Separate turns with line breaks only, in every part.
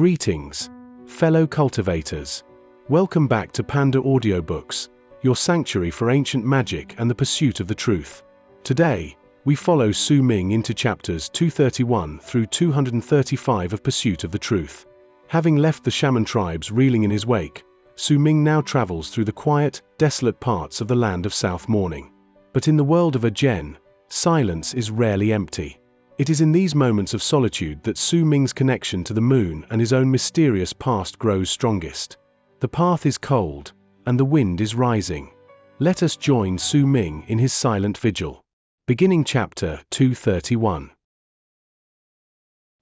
Greetings, fellow cultivators. Welcome back to Panda AudioBooks, your sanctuary for ancient magic and the pursuit of the truth. Today, we follow Su Ming into chapters 231 through 235 of Pursuit of the Truth. Having left the Shaman tribes reeling in his wake, Su Ming now travels through the quiet, desolate parts of the land of South Morning. But in the world of Gen, silence is rarely empty. It is in these moments of solitude that Su Ming's connection to the moon and his own mysterious past grows strongest. The path is cold, and the wind is rising. Let us join Su Ming in his silent vigil. Beginning Chapter 231.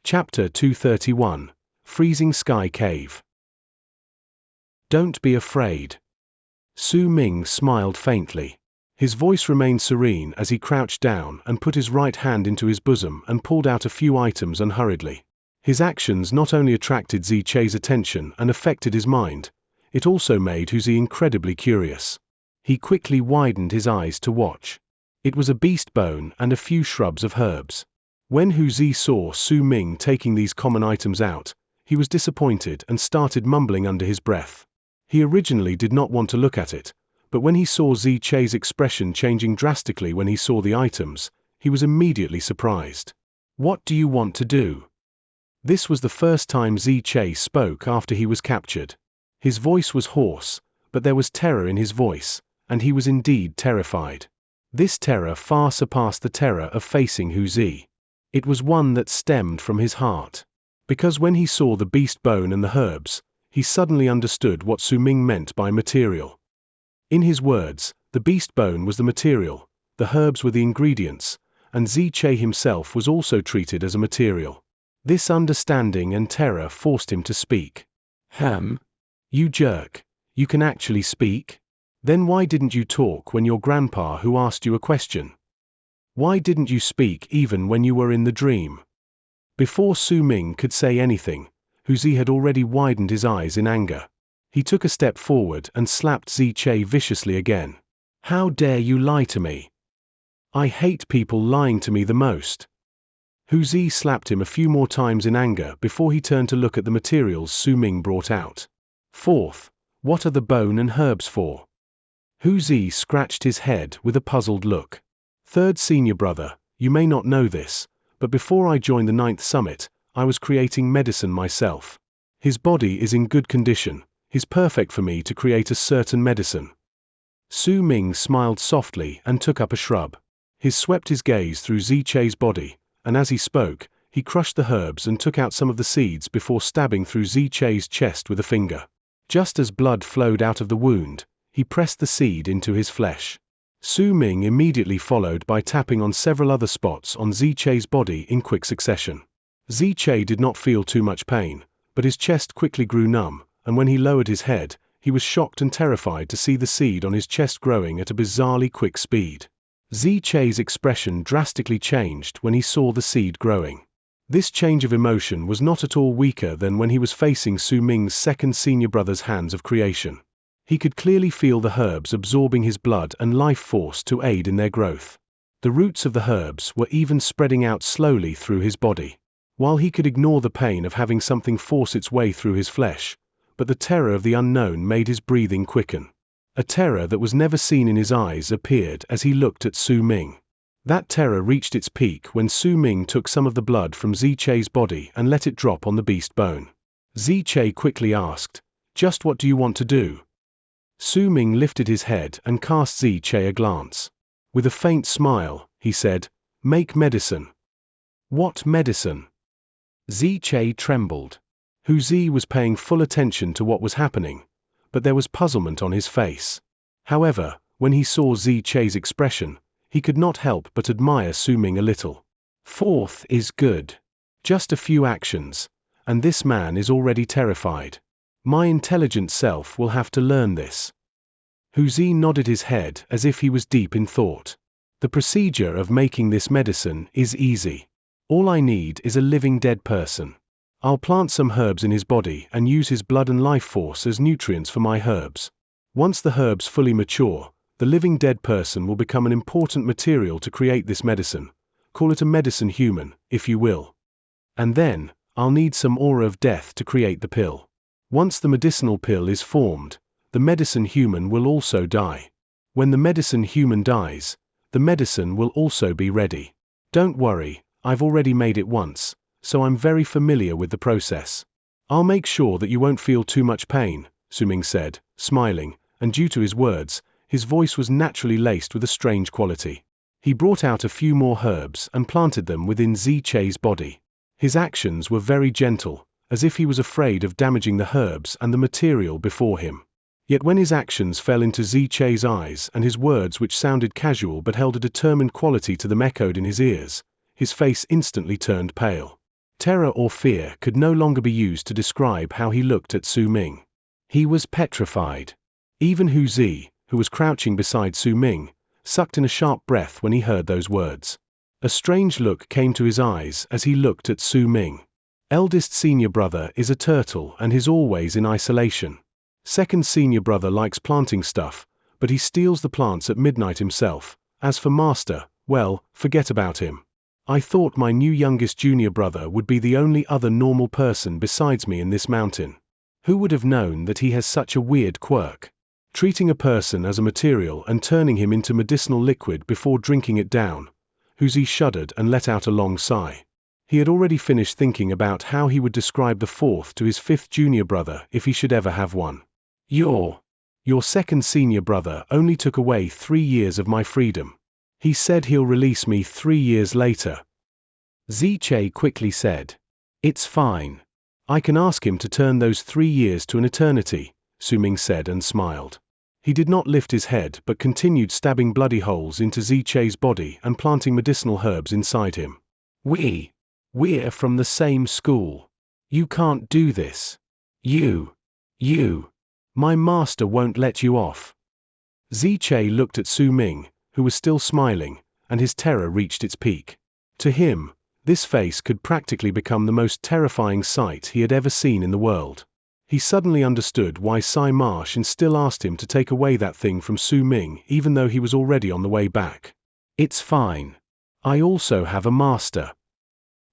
Chapter 231, Freezing Sky Cave. Don't be afraid. Su Ming smiled faintly. His voice remained serene as he crouched down and put his right hand into his bosom and pulled out a few items unhurriedly. His actions not only attracted Xianxia's attention and affected his mind, it also made Xianxia incredibly curious. He quickly widened his eyes to watch. It was a beast bone and a few shrubs of herbs. When Xianxia saw Su Ming taking these common items out, he was disappointed and started mumbling under his breath. He originally did not want to look at it, but when he saw Xianxia's expression changing drastically when he saw the items, he was immediately surprised. What do you want to do? This was the first time Xianxia spoke after he was captured. His voice was hoarse, but there was terror in his voice, and he was indeed terrified. This terror far surpassed the terror of facing Xianxia. It was one that stemmed from his heart. Because when he saw the beast bone and the herbs, he suddenly understood what Su Ming meant by material. In his words, the beast bone was the material, the herbs were the ingredients, and Xianxia himself was also treated as a material. This understanding and terror forced him to speak. You jerk. You can actually speak? Then why didn't you talk when your grandpa who asked you a question? Why didn't you speak even when you were in the dream? Before Su Ming could say anything, Xianxia had already widened his eyes in anger. He took a step forward and slapped Xianxia viciously again. How dare you lie to me? I hate people lying to me the most. Xianxia slapped him a few more times in anger before he turned to look at the materials Su Ming brought out. Fourth, what are the bone and herbs for? Xianxia scratched his head with a puzzled look. Third senior brother, you may not know this, but before I joined the 9th summit, I was creating medicine myself. His body is in good condition. Is perfect for me to create a certain medicine. Su Ming smiled softly and took up a shrub. He swept his gaze through Xianxia's body, and as he spoke, he crushed the herbs and took out some of the seeds before stabbing through Xianxia's chest with a finger. Just as blood flowed out of the wound, he pressed the seed into his flesh. Su Ming immediately followed by tapping on several other spots on Xianxia's body in quick succession. Xianxia did not feel too much pain, but his chest quickly grew numb, and when he lowered his head, he was shocked and terrified to see the seed on his chest growing at a bizarrely quick speed. Xianxia's expression drastically changed when he saw the seed growing. This change of emotion was not at all weaker than when he was facing Su Ming's second senior brother's hands of creation. He could clearly feel the herbs absorbing his blood and life force to aid in their growth. The roots of the herbs were even spreading out slowly through his body. While he could ignore the pain of having something force its way through his flesh, but the terror of the unknown made his breathing quicken. A terror that was never seen in his eyes appeared as he looked at Su Ming. That terror reached its peak when Su Ming took some of the blood from Xianxia's body and let it drop on the beast bone. Xianxia quickly asked, "Just what do you want to do?" Su Ming lifted his head and cast Xianxia a glance. With a faint smile, he said, "Make medicine." What medicine? Xianxia trembled. Xianxia was paying full attention to what was happening, but there was puzzlement on his face. However, when he saw Xianxia's expression, he could not help but admire Su Ming a little. Fourth is good. Just a few actions, and this man is already terrified. My intelligent self will have to learn this. Xianxia nodded his head as if he was deep in thought. The procedure of making this medicine is easy. All I need is a living dead person. I'll plant some herbs in his body and use his blood and life force as nutrients for my herbs. Once the herbs fully mature, the living dead person will become an important material to create this medicine. Call it a medicine human, if you will. And then, I'll need some aura of death to create the pill. Once the medicinal pill is formed, the medicine human will also die. When the medicine human dies, the medicine will also be ready. Don't worry, I've already made it once, so I'm very familiar with the process. I'll make sure that you won't feel too much pain, Su Ming said, smiling, and due to his words, his voice was naturally laced with a strange quality. He brought out a few more herbs and planted them within Xianxia's body. His actions were very gentle, as if he was afraid of damaging the herbs and the material before him. Yet when his actions fell into Xianxia's eyes and his words, which sounded casual but held a determined quality to them, echoed in his ears, his face instantly turned pale. Terror or fear could no longer be used to describe how he looked at Su Ming. He was petrified. Even Hu Zi, who was crouching beside Su Ming, sucked in a sharp breath when he heard those words. A strange look came to his eyes as he looked at Su Ming. Eldest senior brother is a turtle and is always in isolation. Second senior brother likes planting stuff, but he steals the plants at midnight himself. As for master, well, forget about him. I thought my new youngest junior brother would be the only other normal person besides me in this mountain. Who would have known that he has such a weird quirk? Treating a person as a material and turning him into medicinal liquid before drinking it down. Hu Zi shuddered and let out a long sigh. He had already finished thinking about how he would describe the fourth to his fifth junior brother if he should ever have one. Your second senior brother only took away 3 years of my freedom. He said he'll release me 3 years later. Xianxia quickly said. It's fine. I can ask him to turn those 3 years to an eternity, Su Ming said and smiled. He did not lift his head but continued stabbing bloody holes into Xianxia's body and planting medicinal herbs inside him. We're from the same school. You can't do this. My master won't let you off. Xianxia looked at Su Ming, who was still smiling, and his terror reached its peak. To him, this face could practically become the most terrifying sight he had ever seen in the world. He suddenly understood why Sai Martian still asked him to take away that thing from Su Ming even though he was already on the way back. It's fine. I also have a master.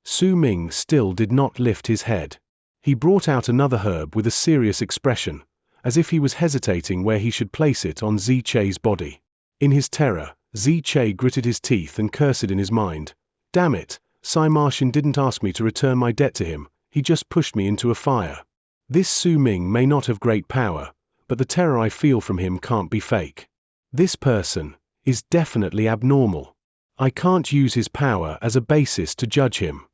Su Ming still did not lift his head. He brought out another herb with a serious expression, as if he was hesitating where he should place it on Xianxia's body. In his terror, Xianxia gritted his teeth and cursed in his mind. Damn it, Sai Martian didn't ask me to return my debt to him, he just pushed me into a fire. This Su Ming may not have great power, but the terror I feel from him can't be fake. This person is definitely abnormal. I can't use his power as a basis to judge him.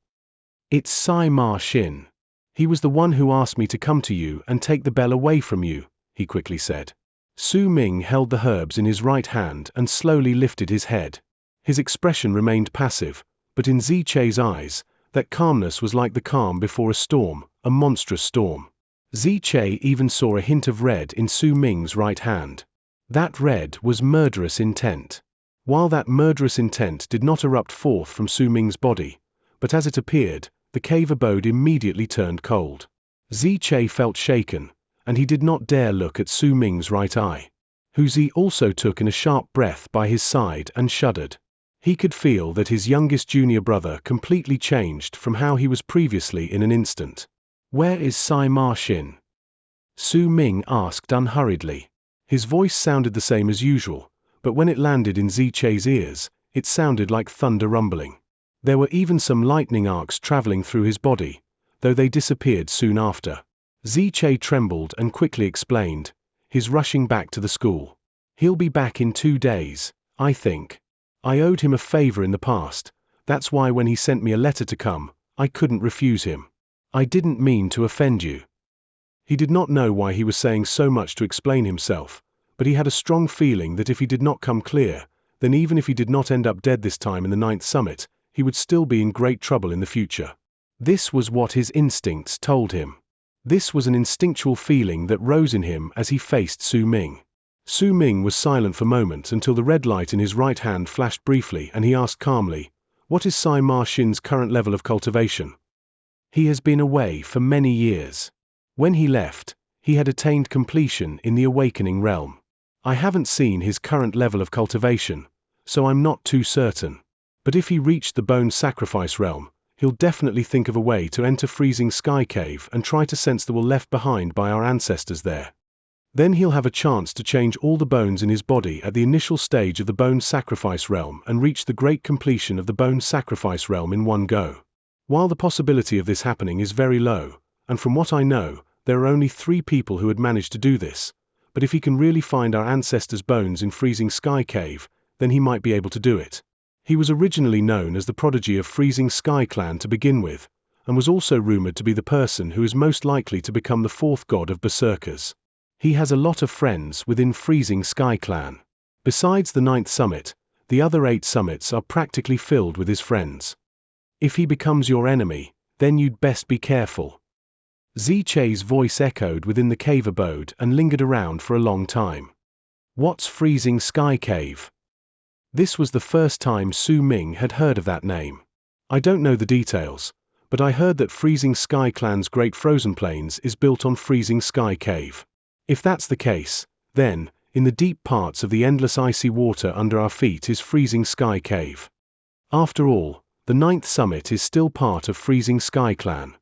It's Sai Martian. He was the one who asked me to come to you and take the bell away from you, he quickly said. Su Ming held the herbs in his right hand and slowly lifted his head. His expression remained passive, but in Xianxia's eyes, that calmness was like the calm before a storm, a monstrous storm. Xianxia even saw a hint of red in Su Ming's right hand. That red was murderous intent. While that murderous intent did not erupt forth from Su Ming's body, but as it appeared, the cave abode immediately turned cold. Xianxia felt shaken, and he did not dare look at Su Ming's right eye. Hu Zi also took in a sharp breath by his side and shuddered. He could feel that his youngest junior brother completely changed from how he was previously in an instant. Where is Sai Martian? Su Ming asked unhurriedly. His voice sounded the same as usual, but when it landed in Xianxia's ears, it sounded like thunder rumbling. There were even some lightning arcs traveling through his body, though they disappeared soon after. Xianxia trembled and quickly explained, he's rushing back to the school. He'll be back in 2 days, I think. I owed him a favor in the past, that's why when he sent me a letter to come, I couldn't refuse him. I didn't mean to offend you. He did not know why he was saying so much to explain himself, but he had a strong feeling that if he did not come clear, then even if he did not end up dead this time in the 9th summit, he would still be in great trouble in the future. This was what his instincts told him. This was an instinctual feeling that rose in him as he faced Su Ming. Su Ming was silent for a moment until the red light in his right hand flashed briefly and he asked calmly, what is Sai Martian's current level of cultivation? He has been away for many years. When he left, he had attained completion in the awakening realm. I haven't seen his current level of cultivation, so I'm not too certain. But if he reached the bone sacrifice realm, he'll definitely think of a way to enter Freezing Sky Cave and try to sense the will left behind by our ancestors there. Then he'll have a chance to change all the bones in his body at the initial stage of the Bone Sacrifice Realm and reach the great completion of the Bone Sacrifice Realm in one go. While the possibility of this happening is very low, and from what I know, there are only 3 people who had managed to do this, but if he can really find our ancestors' bones in Freezing Sky Cave, then he might be able to do it. He was originally known as the prodigy of Freezing Sky Clan to begin with, and was also rumored to be the person who is most likely to become the 4th god of Berserkers. He has a lot of friends within Freezing Sky Clan. Besides the 9th summit, the other 8 summits are practically filled with his friends. If he becomes your enemy, then you'd best be careful. Xianxia's voice echoed within the cave abode and lingered around for a long time. What's Freezing Sky Cave? This was the first time Su Ming had heard of that name. I don't know the details, but I heard that Freezing Sky Clan's Great Frozen Plains is built on Freezing Sky Cave. If that's the case, then, in the deep parts of the endless icy water under our feet is Freezing Sky Cave. After all, the 9th summit is still part of Freezing Sky Clan.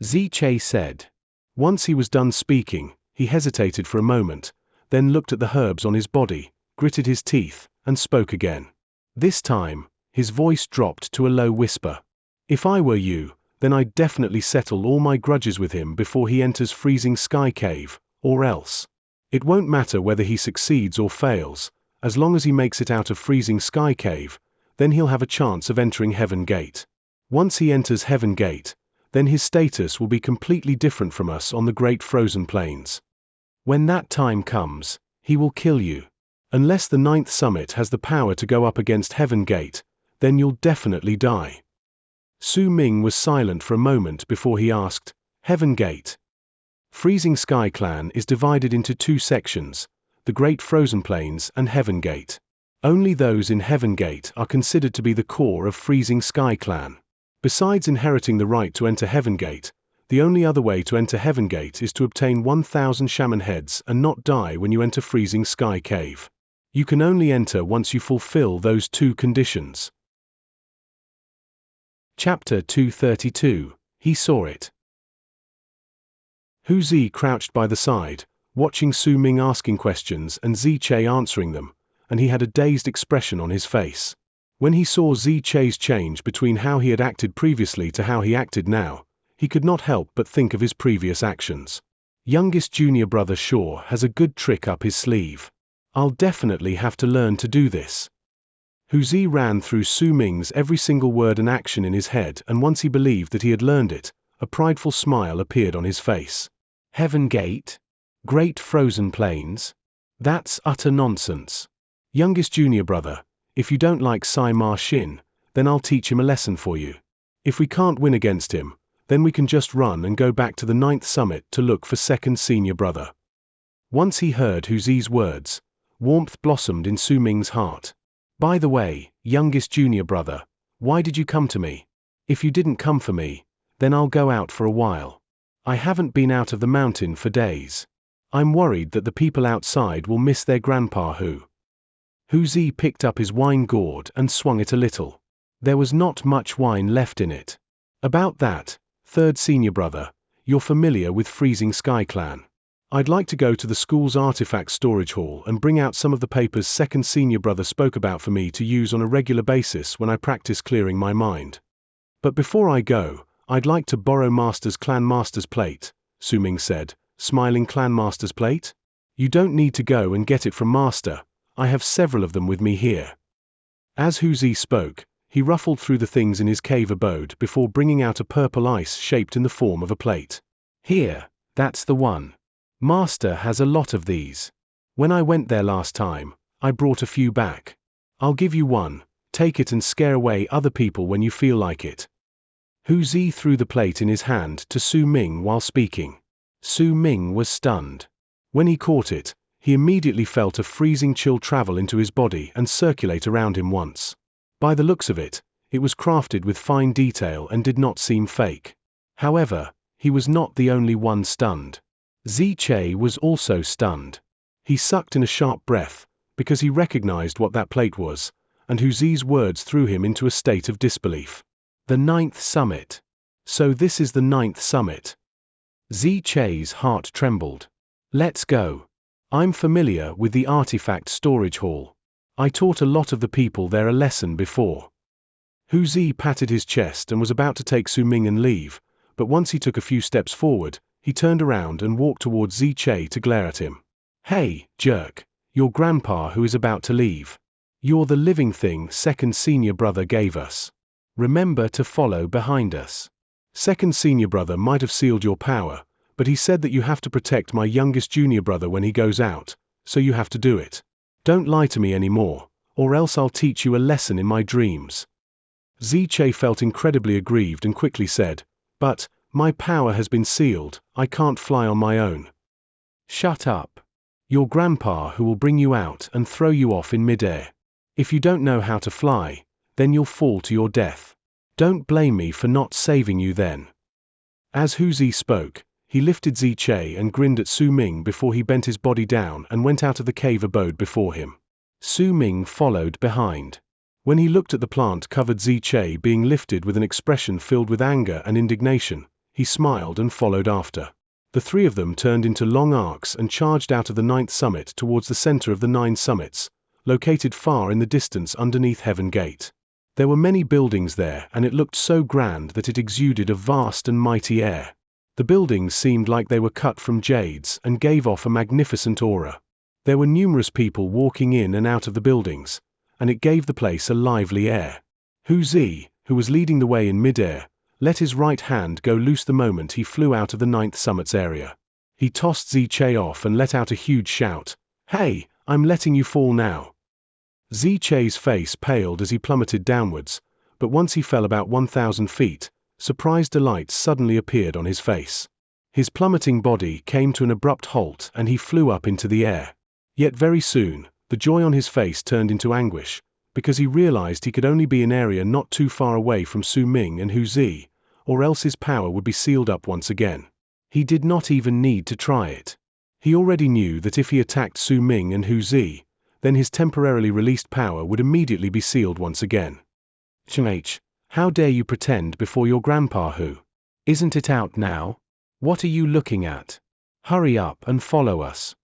Xianxia said. Once he was done speaking, he hesitated for a moment, then looked at the herbs on his body, gritted his teeth, and spoke again. This time, his voice dropped to a low whisper. If I were you, then I'd definitely settle all my grudges with him before he enters Freezing Sky Cave, or else. It won't matter whether he succeeds or fails, as long as he makes it out of Freezing Sky Cave, then he'll have a chance of entering Heaven Gate. Once he enters Heaven Gate, then his status will be completely different from us on the Great Frozen Plains. When that time comes, he will kill you. Unless the 9th summit has the power to go up against Heaven Gate, then you'll definitely die. Su Ming was silent for a moment before he asked, Heaven Gate. Freezing Sky Clan is divided into 2 sections, the Great Frozen Plains and Heaven Gate. Only those in Heaven Gate are considered to be the core of Freezing Sky Clan. Besides inheriting the right to enter Heaven Gate, the only other way to enter Heaven Gate is to obtain 1,000 Shaman heads and not die when you enter Freezing Sky Cave. You can only enter once you fulfill those 2 conditions. Chapter 232, He Saw It. Hu Zi crouched by the side, watching Su Ming asking questions and Xianxia answering them, and he had a dazed expression on his face. When he saw Xianxia's change between how he had acted previously to how he acted now, he could not help but think of his previous actions. Youngest junior brother sure has a good trick up his sleeve. I'll definitely have to learn to do this. Hu Zi ran through Su Ming's every single word and action in his head, and once he believed that he had learned it, a prideful smile appeared on his face. Heaven Gate? Great Frozen Plains? That's utter nonsense. Youngest junior brother, if you don't like Sai Ma Xin, then I'll teach him a lesson for you. If we can't win against him, then we can just run and go back to the 9th summit to look for second senior brother. Once he heard Hu Zi's words, warmth blossomed in Su Ming's heart. By the way, youngest junior brother, why did you come to me? If you didn't come for me, then I'll go out for a while. I haven't been out of the mountain for days. I'm worried that the people outside will miss their grandpa Hu Zi picked up his wine gourd and swung it a little. There was not much wine left in it. About that, third senior brother, you're familiar with Freezing Sky Clan. I'd like to go to the school's artifact storage hall and bring out some of the papers second senior brother spoke about for me to use on a regular basis when I practice clearing my mind. But before I go, I'd like to borrow Master's Clan Master's plate, Su Ming said, smiling. Clan Master's plate? You don't need to go and get it from Master, I have several of them with me here. As Hu Zi spoke, he ruffled through the things in his cave abode before bringing out a purple ice shaped in the form of a plate. Here, that's the one. Master has a lot of these. When I went there last time, I brought a few back. I'll give you one, take it and scare away other people when you feel like it. Hu Zi threw the plate in his hand to Su Ming while speaking. Su Ming was stunned. When he caught it, he immediately felt a freezing chill travel into his body and circulate around him once. By the looks of it, it was crafted with fine detail and did not seem fake. However, he was not the only one stunned. Xianxia was also stunned. He sucked in a sharp breath, because he recognized what that plate was, and Hu Zi's words threw him into a state of disbelief. The 9th summit. So this is the 9th summit. Xianxia's heart trembled. Let's go. I'm familiar with the artifact storage hall. I taught a lot of the people there a lesson before. Hu Zi patted his chest and was about to take Su Ming and leave, but once he took a few steps forward, he turned around and walked towards Xianxia to glare at him. Hey, jerk, your grandpa who is about to leave. You're the living thing second senior brother gave us. Remember to follow behind us. Second senior brother might have sealed your power, but he said that you have to protect my youngest junior brother when he goes out, so you have to do it. Don't lie to me anymore, or else I'll teach you a lesson in my dreams. Xianxia felt incredibly aggrieved and quickly said, but, my power has been sealed, I can't fly on my own. Shut up. Your grandpa who will bring you out and throw you off in midair. If you don't know how to fly, then you'll fall to your death. Don't blame me for not saving you then. As Hu Zi spoke, he lifted Xianxia and grinned at Su Ming before he bent his body down and went out of the cave abode before him. Su Ming followed behind. When he looked at the plant-covered Xianxia being lifted with an expression filled with anger and indignation, he smiled and followed after. The three of them turned into long arcs and charged out of the 9th summit towards the center of the 9 summits, located far in the distance underneath Heaven Gate. There were many buildings there, and it looked so grand that it exuded a vast and mighty air. The buildings seemed like they were cut from jades and gave off a magnificent aura. There were numerous people walking in and out of the buildings, and it gave the place a lively air. Hu Zi, who was leading the way in midair, let his right hand go loose the moment he flew out of the 9th summit's area. He tossed Xianxia off and let out a huge shout. Hey, I'm letting you fall now. Xianxia's face paled as he plummeted downwards, but once he fell about 1,000 feet, surprised delight suddenly appeared on his face. His plummeting body came to an abrupt halt and he flew up into the air. Yet very soon, the joy on his face turned into anguish, because he realized he could only be in an area not too far away from Su Ming and Hu Zi, or else his power would be sealed up once again. He did not even need to try it. He already knew that if he attacked Su Ming and Hu Zi, then his temporarily released power would immediately be sealed once again. Xianxia, how dare you pretend before your grandpa who? Isn't it out now? What are you looking at? Hurry up and follow us.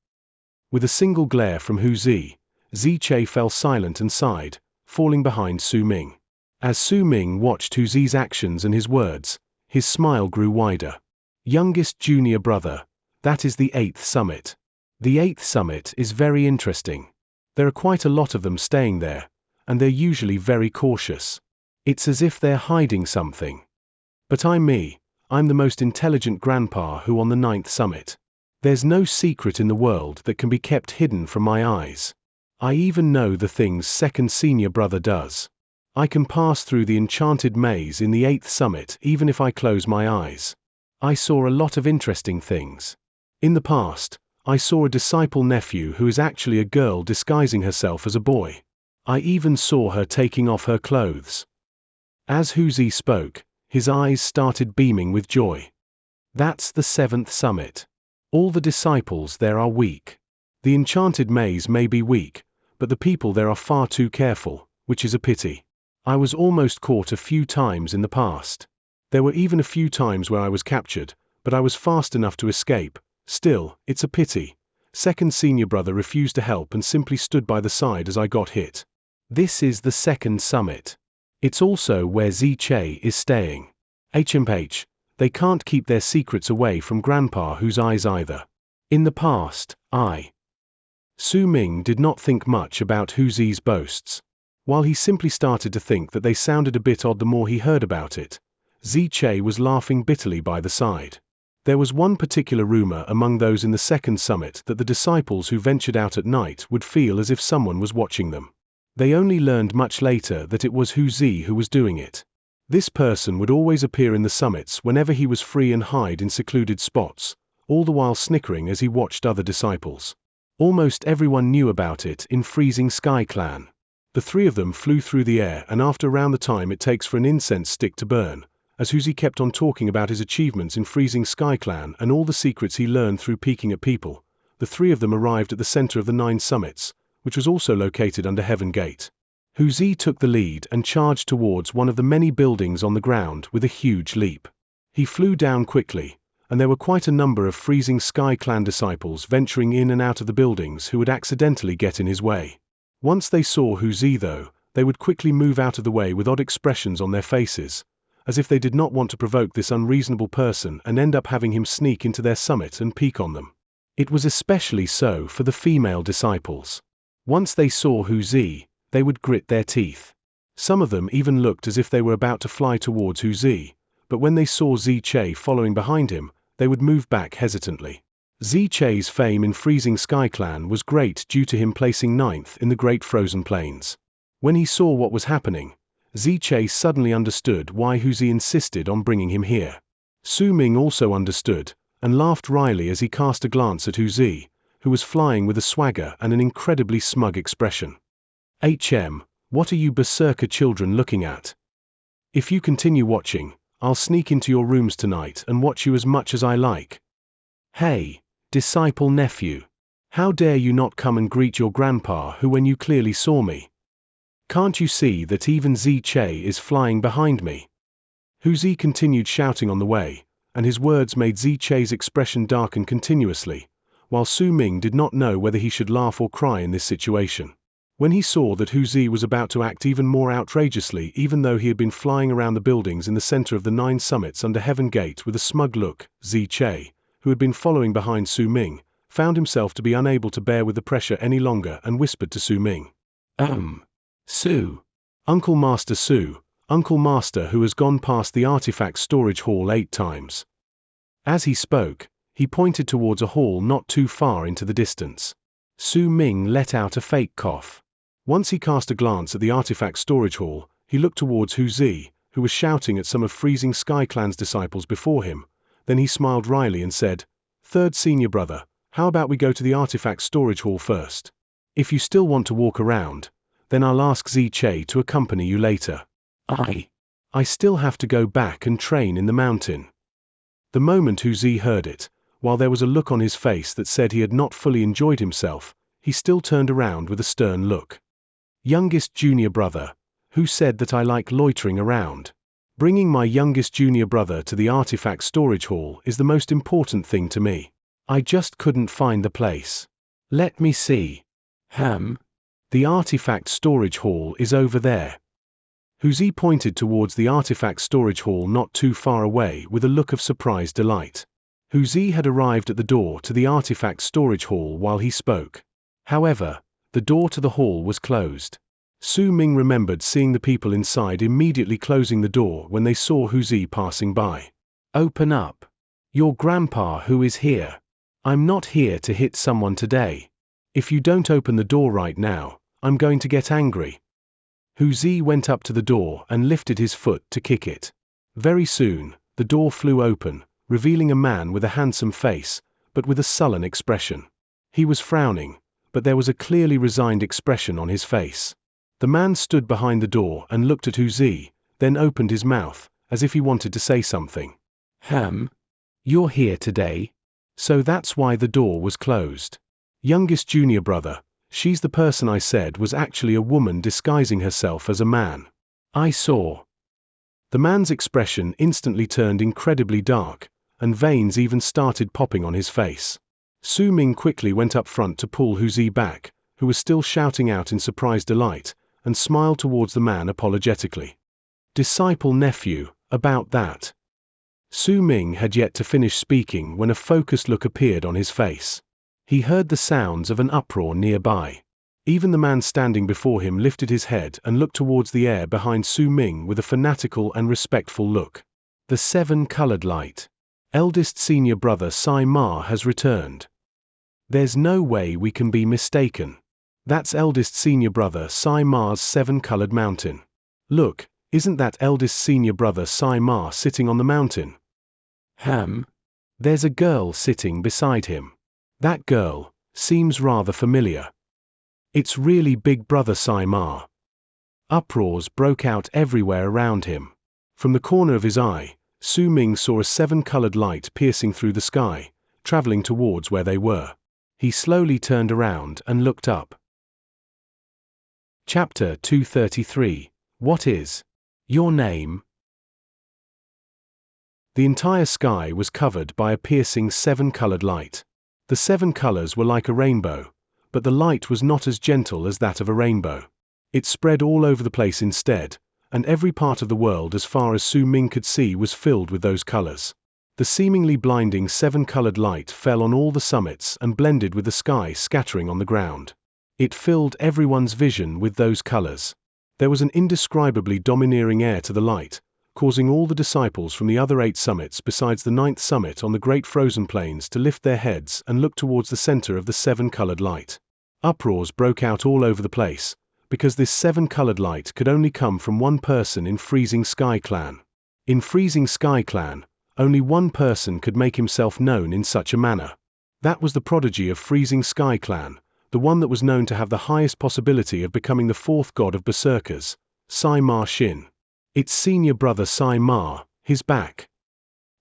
With a single glare from Hu Zi, Xianxia fell silent and sighed, falling behind Su Ming. As Su Ming watched Hu Zi's actions and his words, his smile grew wider. Youngest junior brother, that is the 8th summit. The 8th summit is very interesting. There are quite a lot of them staying there, and they're usually very cautious. It's as if they're hiding something. But I'm the most intelligent grandpa who on the 9th summit. There's no secret in the world that can be kept hidden from my eyes. I even know the things second senior brother does. I can pass through the enchanted maze in the 8th summit even if I close my eyes. I saw a lot of interesting things. In the past, I saw a disciple nephew who is actually a girl disguising herself as a boy. I even saw her taking off her clothes. As Hu Zi spoke, his eyes started beaming with joy. That's the 7th summit. All the disciples there are weak. The enchanted maze may be weak, but the people there are far too careful, which is a pity. I was almost caught a few times in the past. There were even a few times where I was captured, but I was fast enough to escape. Still, it's a pity. Second senior brother refused to help and simply stood by the side as I got hit. This is the 2nd summit. It's also where Xianxia is staying. HMH, they can't keep their secrets away from Grandpa Hu's eyes either. In the past, Su Ming did not think much about Hu Zi's boasts. While he simply started to think that they sounded a bit odd the more he heard about it, Xianxia was laughing bitterly by the side. There was one particular rumor among those in the 2nd summit that the disciples who ventured out at night would feel as if someone was watching them. They only learned much later that it was Hu Zi who was doing it. This person would always appear in the summits whenever he was free and hide in secluded spots, all the while snickering as he watched other disciples. Almost everyone knew about it in Freezing Sky Clan. The three of them flew through the air, and after around the time it takes for an incense stick to burn, as Hu Zi kept on talking about his achievements in Freezing Sky Clan and all the secrets he learned through peeking at people, the three of them arrived at the center of the 9 summits, which was also located under Heaven Gate. Hu Zi took the lead and charged towards one of the many buildings on the ground with a huge leap. He flew down quickly, and there were quite a number of Freezing Sky Clan disciples venturing in and out of the buildings who would accidentally get in his way. Once they saw Hu Zi though, they would quickly move out of the way with odd expressions on their faces, as if they did not want to provoke this unreasonable person and end up having him sneak into their summit and peek on them. It was especially so for the female disciples. Once they saw Hu Zi, they would grit their teeth. Some of them even looked as if they were about to fly towards Hu Zi, but when they saw Xianxia following behind him, they would move back hesitantly. Xianxia's fame in Freezing Sky Clan was great due to him placing 9th in the Great Frozen Plains. When he saw what was happening, Xianxia suddenly understood why Hu Zi insisted on bringing him here. Su Ming also understood, and laughed wryly as he cast a glance at Hu Zi, who was flying with a swagger and an incredibly smug expression. What are you Berserker children looking at? If you continue watching, I'll sneak into your rooms tonight and watch you as much as I like. Hey, disciple nephew. How dare you not come and greet your grandpa who when you clearly saw me? Can't you see that even Xianxia is flying behind me? Hu Zi continued shouting on the way, and his words made Xianxia's expression darken continuously, while Su Ming did not know whether he should laugh or cry in this situation. When he saw that Hu Zi was about to act even more outrageously even though he had been flying around the buildings in the center of the 9 summits under Heaven Gate with a smug look, Xianxia, who had been following behind Su Ming, found himself to be unable to bear with the pressure any longer and whispered to Su Ming. Su. Uncle Master who has gone past the artifact storage hall 8 times. As he spoke, he pointed towards a hall not too far into the distance. Su Ming let out a fake cough. Once he cast a glance at the artifact storage hall, he looked towards Hu Zi, who was shouting at some of Freezing Sky Clan's disciples before him. Then he smiled wryly and said, "Third senior brother, how about we go to the artifact storage hall first? If you still want to walk around, then I'll ask Xianxia to accompany you later. I still have to go back and train in the mountain." The moment Hu Zi heard it, while there was a look on his face that said he had not fully enjoyed himself, he still turned around with a stern look. "Youngest junior brother, who said that I like loitering around? Bringing my youngest junior brother to the artifact storage hall is the most important thing to me. I just couldn't find the place. Let me see. The artifact storage hall is over there." Hu Zi pointed towards the artifact storage hall not too far away with a look of surprised delight. Hu Zi had arrived at the door to the artifact storage hall while he spoke. However, the door to the hall was closed. Su Ming remembered seeing the people inside immediately closing the door when they saw Hu Zi passing by. "Open up. Your grandpa who is here. I'm not here to hit someone today. If you don't open the door right now, I'm going to get angry." Hu Zi went up to the door and lifted his foot to kick it. Very soon, the door flew open, revealing a man with a handsome face, but with a sullen expression. He was frowning, but there was a clearly resigned expression on his face. The man stood behind the door and looked at Hu Zi, then opened his mouth, as if he wanted to say something. You're here today? So that's why the door was closed. Youngest junior brother, she's the person I said was actually a woman disguising herself as a man. I saw. The man's expression instantly turned incredibly dark, and veins even started popping on his face. Su Ming quickly went up front to pull Hu Zi back, who was still shouting out in surprised delight, and smiled towards the man apologetically. "Disciple nephew, about that." Su Ming had yet to finish speaking when a focused look appeared on his face. He heard the sounds of an uproar nearby. Even the man standing before him lifted his head and looked towards the air behind Su Ming with a fanatical and respectful look. "The 7-colored light. Eldest senior brother Sai Ma has returned. There's no way we can be mistaken. That's eldest senior brother Sai Ma's 7-colored mountain. Look, isn't that eldest senior brother Sai Ma sitting on the mountain? There's a girl sitting beside him. That girl seems rather familiar. It's really big brother Sai Ma." Uproars broke out everywhere around him. From the corner of his eye, Su Ming saw a 7-colored light piercing through the sky, traveling towards where they were. He slowly turned around and looked up. Chapter 233. What is your name? The entire sky was covered by a piercing 7-colored light. The 7 colors were like a rainbow, but the light was not as gentle as that of a rainbow. It spread all over the place instead, and every part of the world as far as Su Ming could see was filled with those colors. The seemingly blinding 7-colored light fell on all the summits and blended with the sky scattering on the ground. It filled everyone's vision with those colors. There was an indescribably domineering air to the light, causing all the disciples from the other 8 summits besides the 9th summit on the great frozen plains to lift their heads and look towards the center of the 7-colored light. Uproars broke out all over the place, because this 7-colored light could only come from one person in Freezing Sky Clan. In Freezing Sky Clan, only one person could make himself known in such a manner. That was the prodigy of Freezing Sky Clan, the one that was known to have the highest possibility of becoming the 4th god of Berserkers, Sai Ma Xin. It's senior brother Sai Ma, his back.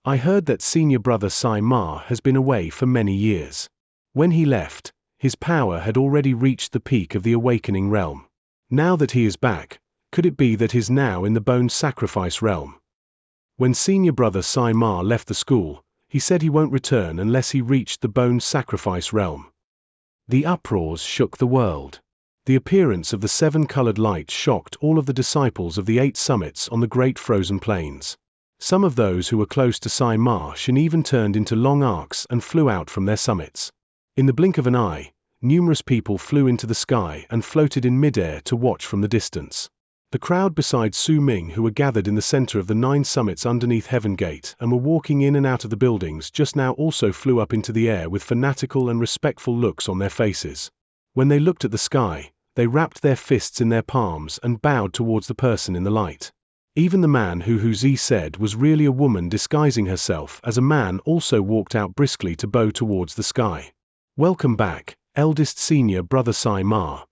I heard that senior brother Sai Ma has been away for many years. When he left, his power had already reached the peak of the awakening realm. Now that he is back, could it be that he is now in the bone sacrifice realm? When senior brother Sai Ma left the school, he said he won't return unless he reached the bone sacrifice realm. The uproars shook the world. The appearance of the 7-colored light shocked all of the disciples of the 8 summits on the great frozen plains. Some of those who were close to Sai Ma Xin even turned into long arcs and flew out from their summits. In the blink of an eye, numerous people flew into the sky and floated in midair to watch from the distance. The crowd beside Su Ming, who were gathered in the center of the 9 summits underneath Heaven Gate and were walking in and out of the buildings just now, also flew up into the air with fanatical and respectful looks on their faces. When they looked at the sky, they wrapped their fists in their palms and bowed towards the person in the light. Even the man who Zi said was really a woman disguising herself as a man also walked out briskly to bow towards the sky. Welcome back, eldest senior brother Sai Ma.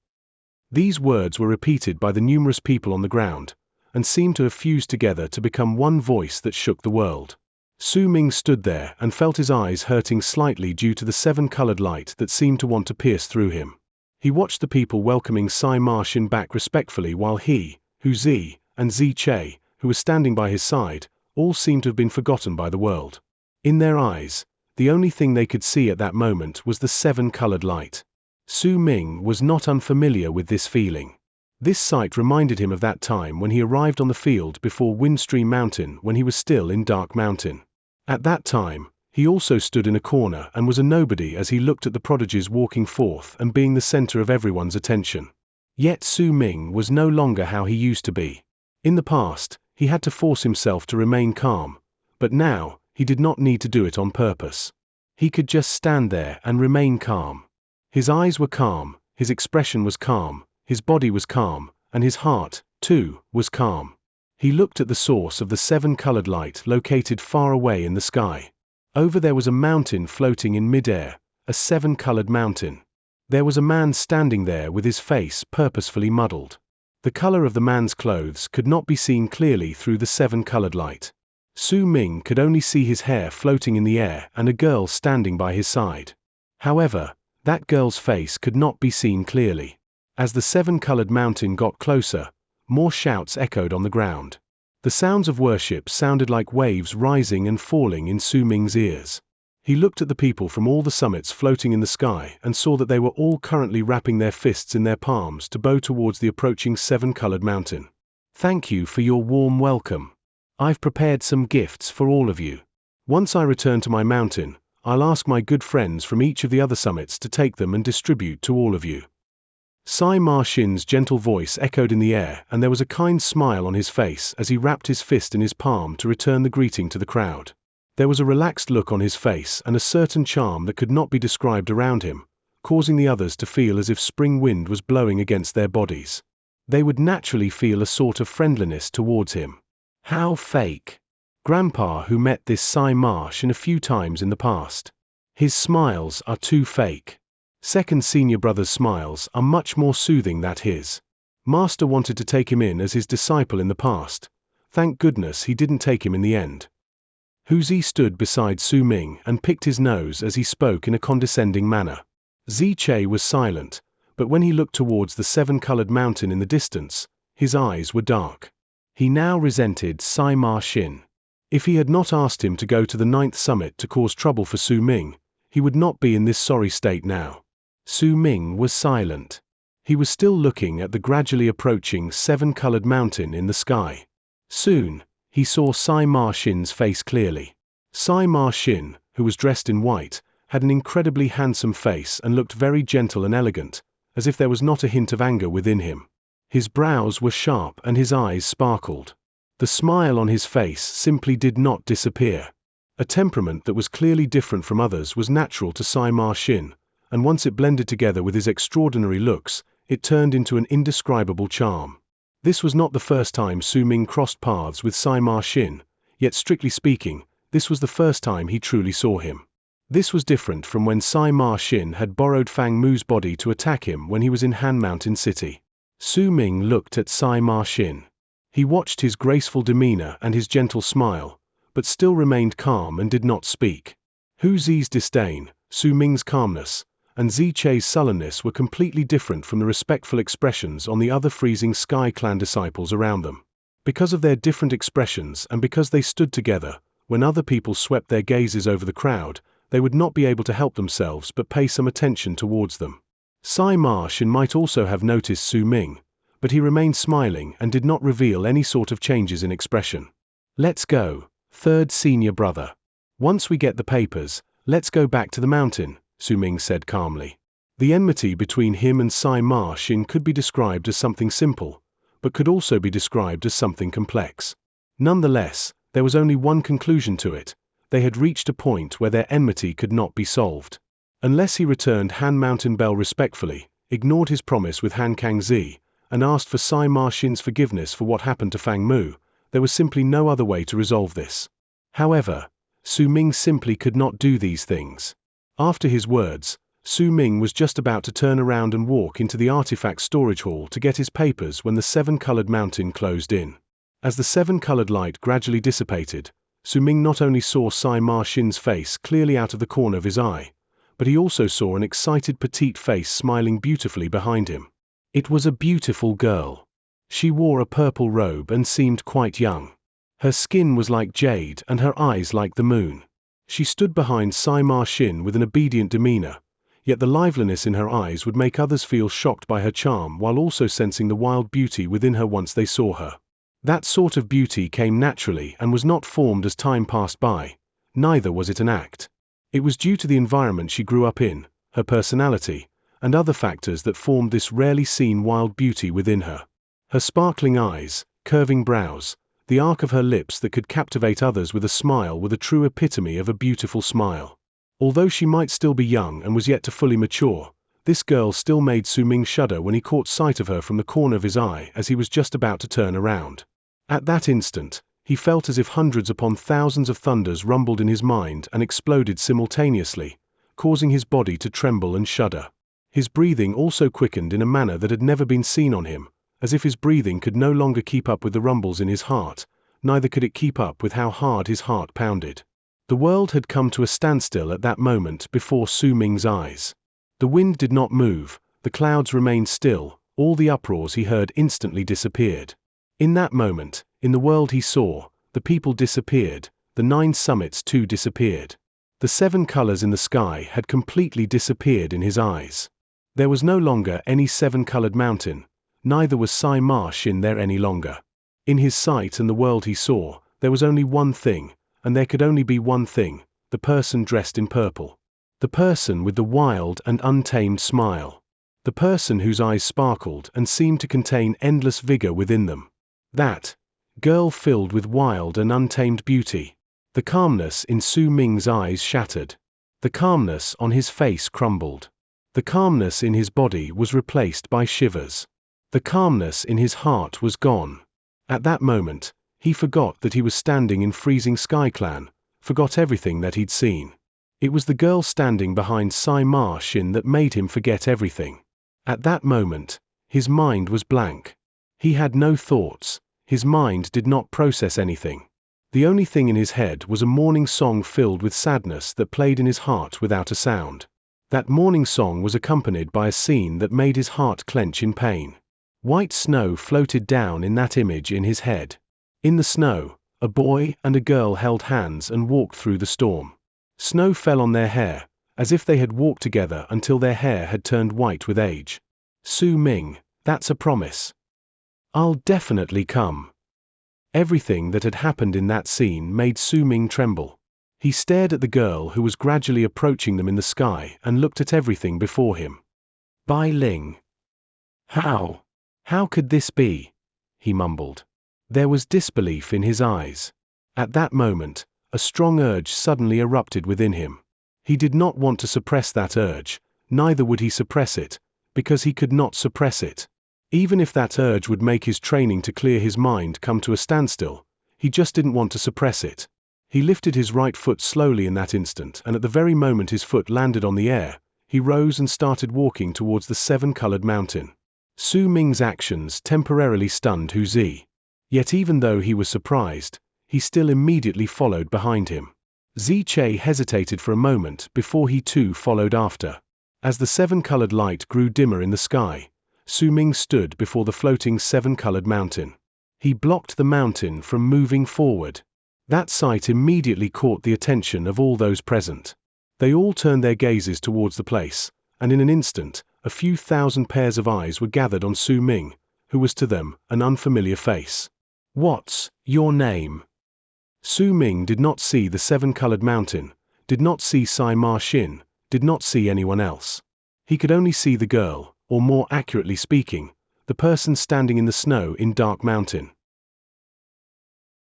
These words were repeated by the numerous people on the ground, and seemed to have fused together to become one voice that shook the world. Su Ming stood there and felt his eyes hurting slightly due to the 7-colored light that seemed to want to pierce through him. He watched the people welcoming Sai Ma Xin back respectfully while he, Zi, and Zi Che, who was standing by his side, all seemed to have been forgotten by the world. In their eyes, the only thing they could see at that moment was the 7-colored light. Su Ming was not unfamiliar with this feeling. This sight reminded him of that time when he arrived on the field before Windstream Mountain when he was still in Dark Mountain. At that time, he also stood in a corner and was a nobody as he looked at the prodigies walking forth and being the center of everyone's attention. Yet Su Ming was no longer how he used to be. In the past, he had to force himself to remain calm, but now, he did not need to do it on purpose. He could just stand there and remain calm. His eyes were calm, his expression was calm, his body was calm, and his heart, too, was calm. He looked at the source of the 7-colored light located far away in the sky. Over there was a mountain floating in midair, a 7-colored mountain. There was a man standing there with his face purposefully muddled. The color of the man's clothes could not be seen clearly through the 7-colored light. Su Ming could only see his hair floating in the air and a girl standing by his side. However, that girl's face could not be seen clearly. As the 7-colored mountain got closer, more shouts echoed on the ground. The sounds of worship sounded like waves rising and falling in Su Ming's ears. He looked at the people from all the summits floating in the sky and saw that they were all currently wrapping their fists in their palms to bow towards the approaching 7-colored mountain. Thank you for your warm welcome. I've prepared some gifts for all of you. Once I return to my mountain, I'll ask my good friends from each of the other summits to take them and distribute to all of you. Sai Ma Xin's gentle voice echoed in the air and there was a kind smile on his face as he wrapped his fist in his palm to return the greeting to the crowd. There was a relaxed look on his face and a certain charm that could not be described around him, causing the others to feel as if spring wind was blowing against their bodies. They would naturally feel a sort of friendliness towards him. How fake! Grandpa who met this Sai Ma Xin a few times in the past. His smiles are too fake. Second senior brother's smiles are much more soothing than his. Master wanted to take him in as his disciple in the past. Thank goodness he didn't take him in the end. Zi stood beside Su Ming and picked his nose as he spoke in a condescending manner. Zi Che was silent, but when he looked towards the seven-colored mountain in the distance, his eyes were dark. He now resented Sai Ma Xin. If he had not asked him to go to the 9th summit to cause trouble for Su Ming, he would not be in this sorry state now. Su Ming was silent. He was still looking at the gradually approaching seven-colored mountain in the sky. Soon, he saw Sai Ma Xin's face clearly. Sai Ma Xin, who was dressed in white, had an incredibly handsome face and looked very gentle and elegant, as if there was not a hint of anger within him. His brows were sharp and his eyes sparkled. The smile on his face simply did not disappear. A temperament that was clearly different from others was natural to Sai Ma Xin, and once it blended together with his extraordinary looks, it turned into an indescribable charm. This was not the first time Su Ming crossed paths with Sai Ma Xin, yet strictly speaking, this was the first time he truly saw him. This was different from when Sai Ma Xin had borrowed Fang Mu's body to attack him when he was in Han Mountain City. Su Ming looked at Sai Ma Xin. He watched his graceful demeanor and his gentle smile, but still remained calm and did not speak. Hu Zi's disdain, Su Ming's calmness, and Zichei's sullenness were completely different from the respectful expressions on the other Freezing Sky clan disciples around them. Because of their different expressions and because they stood together, when other people swept their gazes over the crowd, they would not be able to help themselves but pay some attention towards them. Sai Ma Xin might also have noticed Su Ming, but he remained smiling and did not reveal any sort of changes in expression. "Let's go, third senior brother. Once we get the papers, let's go back to the mountain," Su Ming said calmly. The enmity between him and Sai Ma Xin could be described as something simple, but could also be described as something complex. Nonetheless, there was only one conclusion to it. They had reached a point where their enmity could not be solved. Unless he returned Han Mountain Bell respectfully, ignored his promise with Han Kangzi, and asked for Sai Ma Xin's forgiveness for what happened to Fang Mu, there was simply no other way to resolve this. However, Su Ming simply could not do these things. After his words, Su Ming was just about to turn around and walk into the artifact storage hall to get his papers when the seven-colored mountain closed in. As the seven-colored light gradually dissipated, Su Ming not only saw Sai Ma Xin's face clearly out of the corner of his eye, but he also saw an excited petite face smiling beautifully behind him. It was a beautiful girl. She wore a purple robe and seemed quite young. Her skin was like jade and her eyes like the moon. She stood behind Sai Ma Xin with an obedient demeanor, yet the liveliness in her eyes would make others feel shocked by her charm while also sensing the wild beauty within her once they saw her. That sort of beauty came naturally and was not formed as time passed by, neither was it an act. It was due to the environment she grew up in, her personality, and other factors that formed this rarely seen wild beauty within her. Her sparkling eyes, curving brows, the arc of her lips that could captivate others with a smile were the true epitome of a beautiful smile. Although she might still be young and was yet to fully mature, this girl still made Su Ming shudder when he caught sight of her from the corner of his eye as he was just about to turn around. At that instant, he felt as if hundreds upon thousands of thunders rumbled in his mind and exploded simultaneously, causing his body to tremble and shudder. His breathing also quickened in a manner that had never been seen on him, as if his breathing could no longer keep up with the rumbles in his heart, neither could it keep up with how hard his heart pounded. The world had come to a standstill at that moment before Su Ming's eyes. The wind did not move, the clouds remained still, all the uproars he heard instantly disappeared. In that moment, in the world he saw, the people disappeared, the 9 summits too disappeared. The 7 colors in the sky had completely disappeared in his eyes. There was no longer any 7-colored mountain, neither was Sai Ma Xin there any longer. In his sight and the world he saw, there was only one thing, and there could only be one thing, the person dressed in purple. The person with the wild and untamed smile. The person whose eyes sparkled and seemed to contain endless vigor within them. That girl filled with wild and untamed beauty. The calmness in Su Ming's eyes shattered. The calmness on his face crumbled. The calmness in his body was replaced by shivers. The calmness in his heart was gone. At that moment, he forgot that he was standing in Freezing Sky Clan, forgot everything that he'd seen. It was the girl standing behind Sai Ma Xin that made him forget everything. At that moment, his mind was blank. He had no thoughts, his mind did not process anything. The only thing in his head was a mourning song filled with sadness that played in his heart without a sound. That morning song was accompanied by a scene that made his heart clench in pain. White snow floated down in that image in his head. In the snow, a boy and a girl held hands and walked through the storm. Snow fell on their hair, as if they had walked together until their hair had turned white with age. Su Ming, that's a promise. I'll definitely come. Everything that had happened in that scene made Su Ming tremble. He stared at the girl who was gradually approaching them in the sky and looked at everything before him. Bai Ling. How? How could this be? He mumbled. There was disbelief in his eyes. At that moment, a strong urge suddenly erupted within him. He did not want to suppress that urge, neither would he suppress it, because he could not suppress it. Even if that urge would make his training to clear his mind come to a standstill, he just didn't want to suppress it. He lifted his right foot slowly in that instant, and at the very moment his foot landed on the air, he rose and started walking towards the seven-colored mountain. Su Ming's actions temporarily stunned Hu Zi. Yet even though he was surprised, he still immediately followed behind him. Xianxia hesitated for a moment before he too followed after. As the seven-colored light grew dimmer in the sky, Su Ming stood before the floating seven-colored mountain. He blocked the mountain from moving forward. That sight immediately caught the attention of all those present. They all turned their gazes towards the place, and in an instant, a few thousand pairs of eyes were gathered on Su Ming, who was to them an unfamiliar face. What's your name? Su Ming did not see the seven-colored mountain, did not see Sai Ma Xin, did not see anyone else. He could only see the girl, or more accurately speaking, the person standing in the snow in Dark Mountain.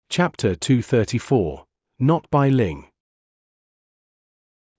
Chapter 234. Not Bai Ling.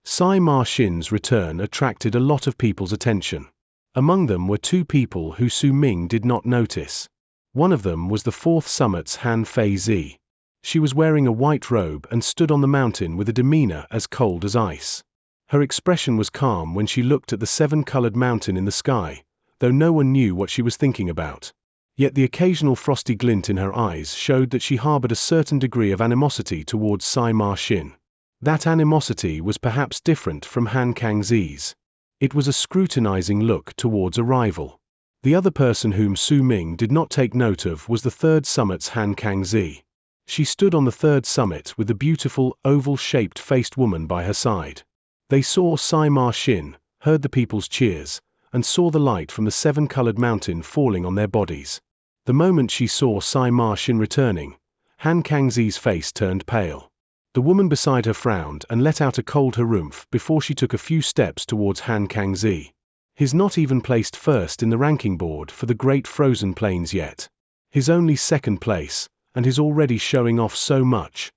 Sai Ma Xin's return attracted a lot of people's attention. Among them were two people who Su Ming did not notice. One of them was the fourth summit's Han Fei Zi. She was wearing a white robe and stood on the mountain with a demeanor as cold as ice. Her expression was calm when she looked at the seven-colored mountain in the sky, though no one knew what she was thinking about. Yet the occasional frosty glint in her eyes showed that she harbored a certain degree of animosity towards Sai Ma Xin. That animosity was perhaps different from Han Kangzi's. It was a scrutinizing look towards a rival. The other person whom Su Ming did not take note of was the third summit's Han Kangzi. She stood on the third summit with the beautiful, oval-shaped faced woman by her side. They saw Sai Ma Xin, heard the people's cheers, and saw the light from the seven-colored mountain falling on their bodies. The moment she saw Sai Ma Xin returning, Han Kangzi's face turned pale. The woman beside her frowned and let out a cold harumph before she took a few steps towards Han Kangzi. He's not even placed first in the ranking board for the Great Frozen Plains yet. He's only second place, and he's already showing off so much.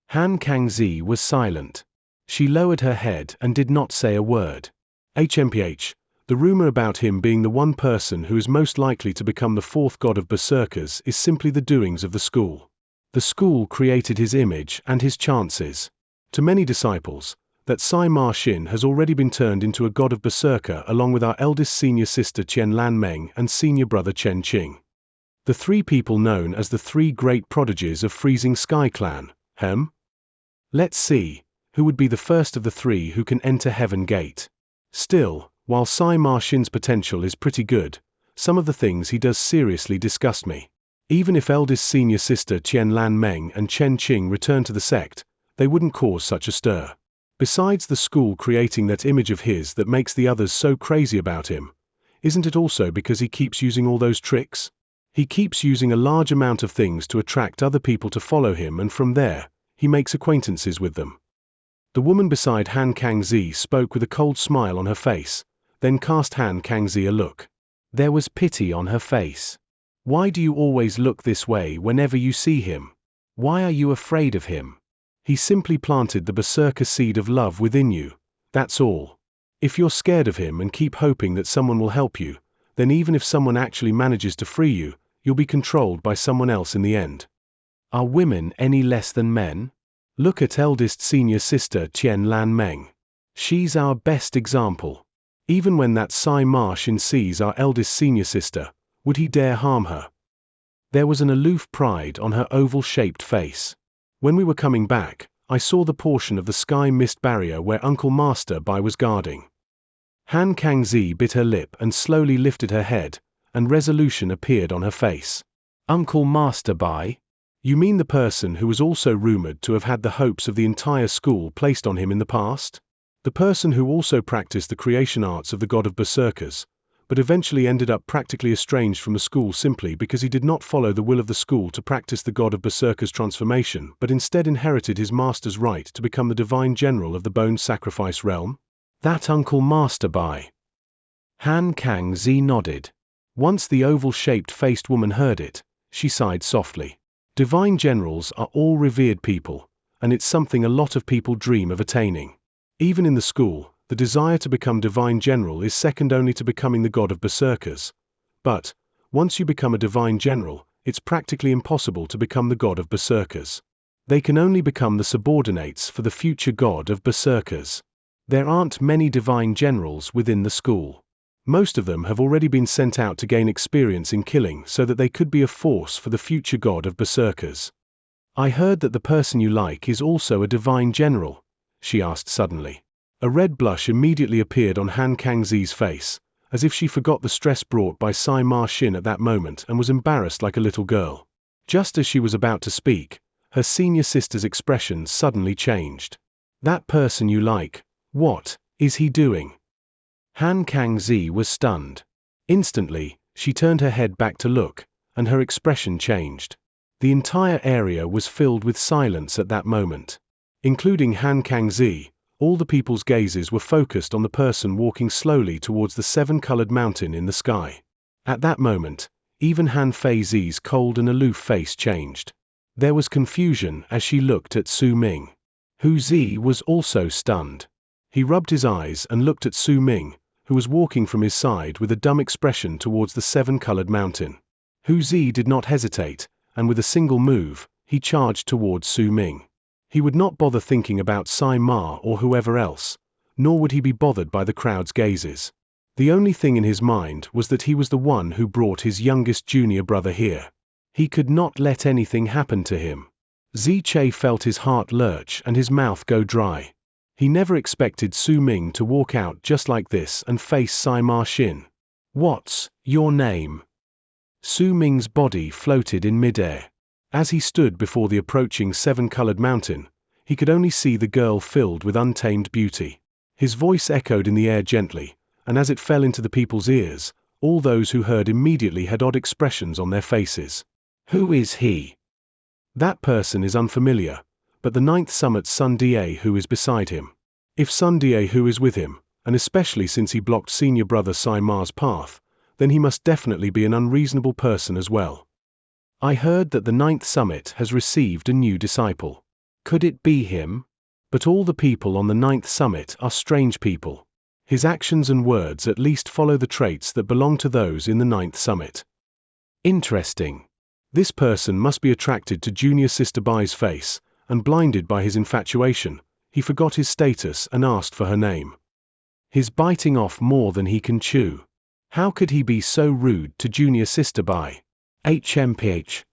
Han Kangzi was silent. She lowered her head and did not say a word. HMPH, the rumor about him being the one person who is most likely to become the fourth god of Berserkers is simply the doings of the school. The school created his image and his chances. To many disciples, that Sai Ma Xin has already been turned into a god of Berserker along with our eldest senior sister Qian Lan Meng and senior brother Chen Qing. The three people known as the three great prodigies of Freezing Sky Clan. Let's see, who would be the first of the three who can enter Heaven Gate. Still, while Sai Ma Xin's potential is pretty good, some of the things he does seriously disgust me. Even if eldest senior sister Qian Lan Meng and Chen Qing return to the sect, they wouldn't cause such a stir. Besides the school creating that image of his that makes the others so crazy about him, isn't it also because he keeps using all those tricks? He keeps using a large amount of things to attract other people to follow him, and from there, he makes acquaintances with them. The woman beside Han Kangzi spoke with a cold smile on her face, then cast Han Kangzi a look. There was pity on her face. Why do you always look this way whenever you see him? Why are you afraid of him? He simply planted the Berserker seed of love within you, that's all. If you're scared of him and keep hoping that someone will help you, then even if someone actually manages to free you, you'll be controlled by someone else in the end. Are women any less than men? Look at eldest senior sister Qian Lan Meng. She's our best example. Even when that Sai Ma Xin sees our eldest senior sister, would he dare harm her? There was an aloof pride on her oval-shaped face. When we were coming back, I saw the portion of the sky mist barrier where Uncle Master Bai was guarding. Han Kangzi bit her lip and slowly lifted her head, and resolution appeared on her face. Uncle Master Bai? You mean the person who was also rumored to have had the hopes of the entire school placed on him in the past? The person who also practiced the creation arts of the god of Berserkers, but eventually ended up practically estranged from the school simply because he did not follow the will of the school to practice the god of Berserker's transformation, but instead inherited his master's right to become the divine general of the bone sacrifice realm? That Uncle Master Bai. Han Kangzi nodded. Once the oval-shaped faced woman heard it, she sighed softly. Divine generals are all revered people, and it's something a lot of people dream of attaining. Even in the school, the desire to become divine general is second only to becoming the god of Berserkers. But, once you become a divine general, it's practically impossible to become the god of Berserkers. They can only become the subordinates for the future god of Berserkers. There aren't many divine generals within the school. Most of them have already been sent out to gain experience in killing so that they could be a force for the future god of Berserkers. I heard that the person you like is also a divine general, she asked suddenly. A red blush immediately appeared on Han Kangzi's face, as if she forgot the stress brought by Sai Ma Xin at that moment and was embarrassed like a little girl. Just as she was about to speak, her senior sister's expression suddenly changed. That person you like, what is he doing? Han Kangzi was stunned. Instantly, she turned her head back to look, and her expression changed. The entire area was filled with silence at that moment. Including Han Kangzi, all the people's gazes were focused on the person walking slowly towards the seven-colored mountain in the sky. At that moment, even Han Feizi's cold and aloof face changed. There was confusion as she looked at Su Ming. Hu Zi was also stunned. He rubbed his eyes and looked at Su Ming, who was walking from his side with a dumb expression towards the seven-colored mountain. Hu Zi did not hesitate, and with a single move, he charged towards Su Ming. He would not bother thinking about Sai Ma or whoever else, nor would he be bothered by the crowd's gazes. The only thing in his mind was that he was the one who brought his youngest junior brother here. He could not let anything happen to him. Ziche felt his heart lurch and his mouth go dry. He never expected Su Ming to walk out just like this and face Sai Ma Xin. What's your name? Su Ming's body floated in midair. As he stood before the approaching seven-colored mountain, he could only see the girl filled with untamed beauty. His voice echoed in the air gently, and as it fell into the people's ears, all those who heard immediately had odd expressions on their faces. Who is he? That person is unfamiliar, but the ninth summit's Sun Da who is beside him. If Sun Da who is with him, and especially since he blocked senior brother Sai Ma's path, then he must definitely be an unreasonable person as well. I heard that the ninth summit has received a new disciple. Could it be him? But all the people on the ninth summit are strange people. His actions and words at least follow the traits that belong to those in the ninth summit. Interesting. This person must be attracted to junior sister Bai's face, and blinded by his infatuation, he forgot his status and asked for her name. He's biting off more than he can chew. How could he be so rude to junior sister Bai? HMPH.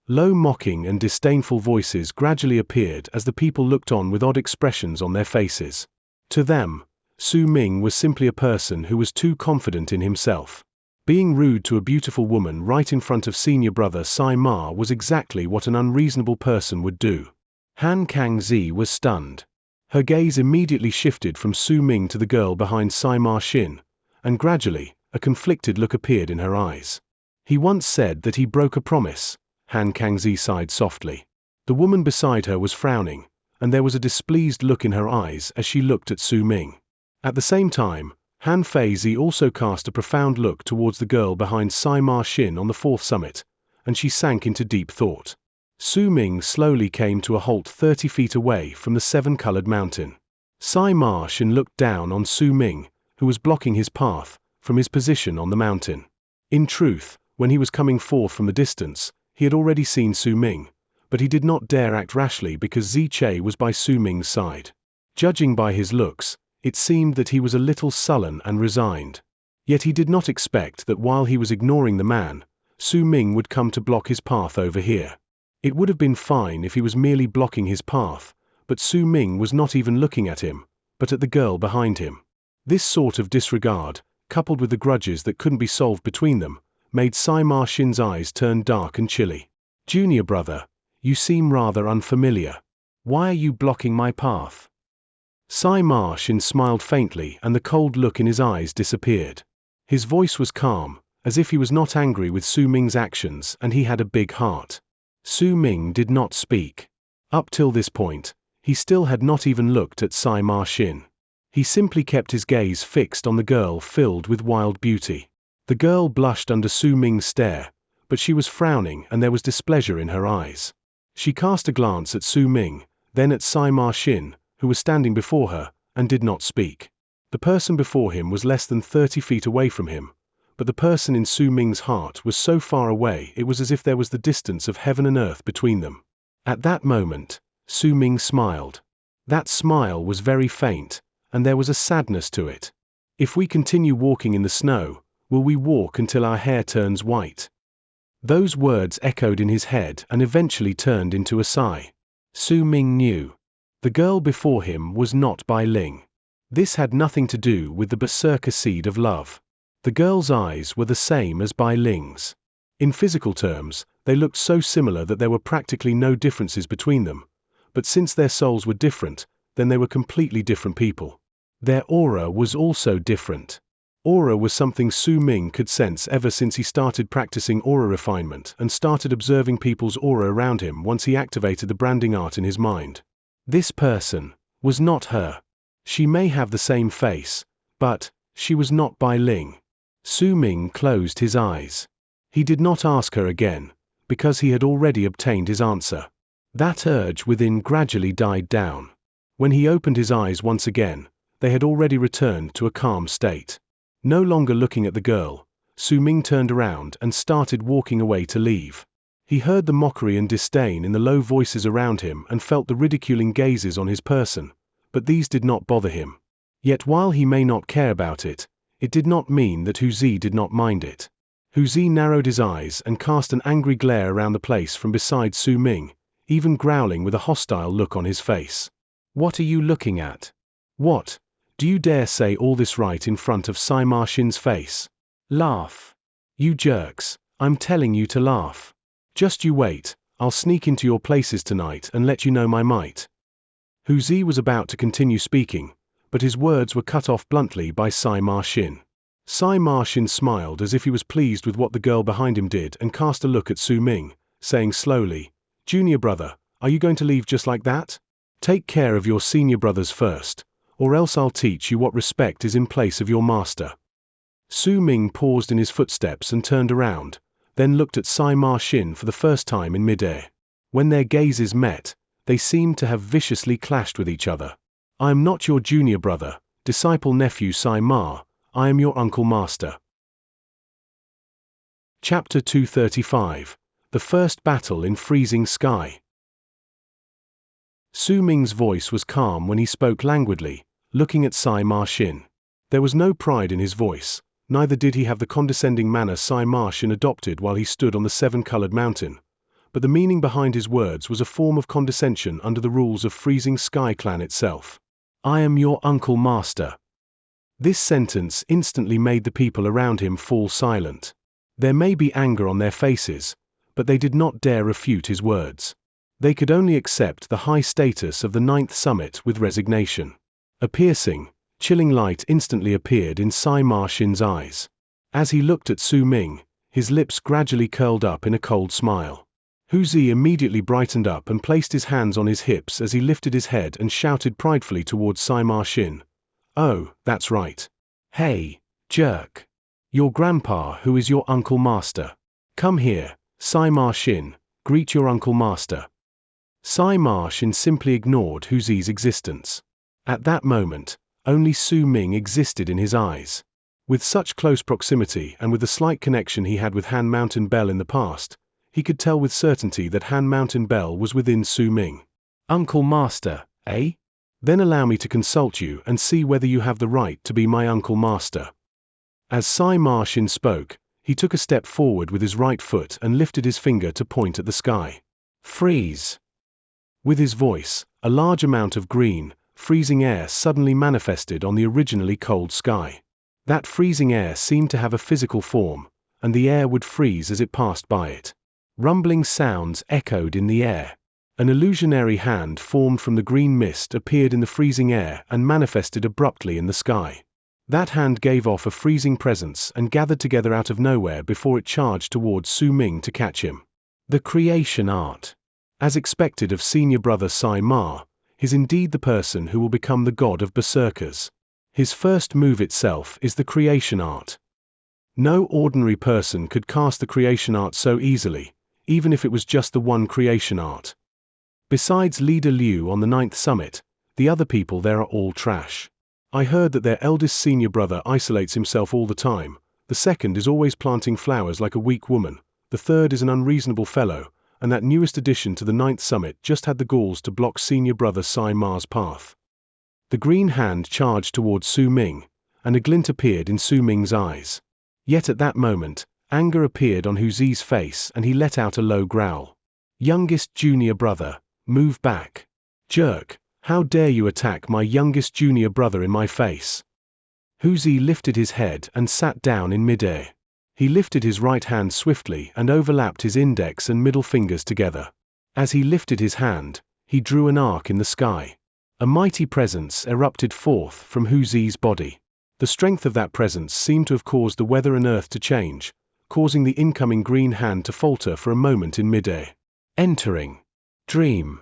Low mocking and disdainful voices gradually appeared as the people looked on with odd expressions on their faces. To them, Su Ming was simply a person who was too confident in himself. Being rude to a beautiful woman right in front of senior brother Sai Ma was exactly what an unreasonable person would do. Han Kangzi was stunned. Her gaze immediately shifted from Su Ming to the girl behind Sai Ma Xin, and gradually, a conflicted look appeared in her eyes. He once said that he broke a promise. Han Kangzi sighed softly. The woman beside her was frowning, and there was a displeased look in her eyes as she looked at Su Ming. At the same time, Han Feizi also cast a profound look towards the girl behind Sai Ma Xin on the fourth summit, and she sank into deep thought. Su Ming slowly came to a halt 30 feet away from the seven-colored mountain. Sai Ma Xin looked down on Su Ming, who was blocking his path, from his position on the mountain. In truth, when he was coming forth from the distance, he had already seen Su Ming, but he did not dare act rashly because Ziche was by Su Ming's side. Judging by his looks, it seemed that he was a little sullen and resigned. Yet he did not expect that while he was ignoring the man, Su Ming would come to block his path over here. It would have been fine if he was merely blocking his path, but Su Ming was not even looking at him, but at the girl behind him. This sort of disregard, coupled with the grudges that couldn't be solved between them, made Sima Xin's eyes turn dark and chilly. Junior brother, you seem rather unfamiliar. Why are you blocking my path? Sima Xin smiled faintly and the cold look in his eyes disappeared. His voice was calm, as if he was not angry with Su Ming's actions and he had a big heart. Su Ming did not speak. Up till this point, he still had not even looked at Sima Xin. He simply kept his gaze fixed on the girl filled with wild beauty. The girl blushed under Su Ming's stare, but she was frowning and there was displeasure in her eyes. She cast a glance at Su Ming, then at Sima Xin, who was standing before her, and did not speak. The person before him was less than 30 feet away from him, but the person in Su Ming's heart was so far away it was as if there was the distance of heaven and earth between them. At that moment, Su Ming smiled. That smile was very faint, and there was a sadness to it. If we continue walking in the snow, will we walk until our hair turns white? Those words echoed in his head and eventually turned into a sigh. Su Ming knew. The girl before him was not Bai Ling. This had nothing to do with the Berserker seed of love. The girl's eyes were the same as Bai Ling's. In physical terms, they looked so similar that there were practically no differences between them, but since their souls were different, then they were completely different people. Their aura was also different. Aura was something Su Ming could sense ever since he started practicing aura refinement and started observing people's aura around him once he activated the branding art in his mind. This person was not her. She may have the same face, but she was not Bai Ling. Su Ming closed his eyes. He did not ask her again, because he had already obtained his answer. That urge within gradually died down. When he opened his eyes once again, they had already returned to a calm state. No longer looking at the girl, Su Ming turned around and started walking away to leave. He heard the mockery and disdain in the low voices around him and felt the ridiculing gazes on his person, but these did not bother him. Yet while he may not care about it, it did not mean that Hu Zi did not mind it. Hu Zi narrowed his eyes and cast an angry glare around the place from beside Su Ming, even growling with a hostile look on his face. What are you looking at? What? Do you dare say all this right in front of Sima Xin's face? Laugh. You jerks, I'm telling you to laugh. Just you wait, I'll sneak into your places tonight and let you know my might. Hu Zi was about to continue speaking, but his words were cut off bluntly by Sima Xin. Sima Xin smiled as if he was pleased with what the girl behind him did and cast a look at Su Ming, saying slowly, Junior brother, are you going to leave just like that? Take care of your senior brothers first, or else I'll teach you what respect is in place of your master. Su Ming paused in his footsteps and turned around, then looked at Sima Xin for the first time in midair. When their gazes met, they seemed to have viciously clashed with each other. I am not your junior brother, disciple nephew Sima, I am your uncle master. Chapter 235. The First Battle in Freezing Sky. Su Ming's voice was calm when he spoke languidly, looking at Sima Xin. There was no pride in his voice, neither did he have the condescending manner Sima Xin adopted while he stood on the seven-colored mountain, but the meaning behind his words was a form of condescension under the rules of Freezing Sky Clan itself. I am your uncle master. This sentence instantly made the people around him fall silent. There may be anger on their faces, but they did not dare refute his words. They could only accept the high status of the ninth summit with resignation. A piercing, chilling light instantly appeared in Sima Xin's eyes. As he looked at Su Ming, his lips gradually curled up in a cold smile. Hu Zi immediately brightened up and placed his hands on his hips as he lifted his head and shouted pridefully towards Sima Xin. Oh, that's right. Hey, jerk. Your grandpa who is your uncle master. Come here, Sima Xin, greet your uncle master. Sima Xin simply ignored Hu Zi's existence. At that moment, only Su Ming existed in his eyes. With such close proximity and with the slight connection he had with Han Mountain Bell in the past, he could tell with certainty that Han Mountain Bell was within Su Ming. Uncle master, eh? Then allow me to consult you and see whether you have the right to be my uncle master. As Sima Xin spoke, he took a step forward with his right foot and lifted his finger to point at the sky. Freeze! With his voice, a large amount of green, freezing air suddenly manifested on the originally cold sky. That freezing air seemed to have a physical form, and the air would freeze as it passed by it. Rumbling sounds echoed in the air. An illusionary hand formed from the green mist appeared in the freezing air and manifested abruptly in the sky. That hand gave off a freezing presence and gathered together out of nowhere before it charged towards Su Ming to catch him. The creation art. As expected of senior brother Sai Ma, is indeed the person who will become the god of berserkers. His first move itself is the creation art. No ordinary person could cast the creation art so easily, even if it was just the one creation art. Besides Leader Liu on the 9th summit, the other people there are all trash. I heard that their eldest senior brother isolates himself all the time, the second is always planting flowers like a weak woman, the third is an unreasonable fellow, and that newest addition to the 9th summit just had the galls to block senior brother Sai Ma's path. The green hand charged towards Su Ming, and a glint appeared in Su Ming's eyes. Yet at that moment, anger appeared on Hu Zi's face and he let out a low growl. Youngest junior brother, move back. Jerk, how dare you attack my youngest junior brother in my face? Hu Zi lifted his head and sat down in midair. He lifted his right hand swiftly and overlapped his index and middle fingers together. As he lifted his hand, he drew an arc in the sky. A mighty presence erupted forth from Hu Zi's body. The strength of that presence seemed to have caused the weather and earth to change, causing the incoming green hand to falter for a moment in midair. Entering. Dream.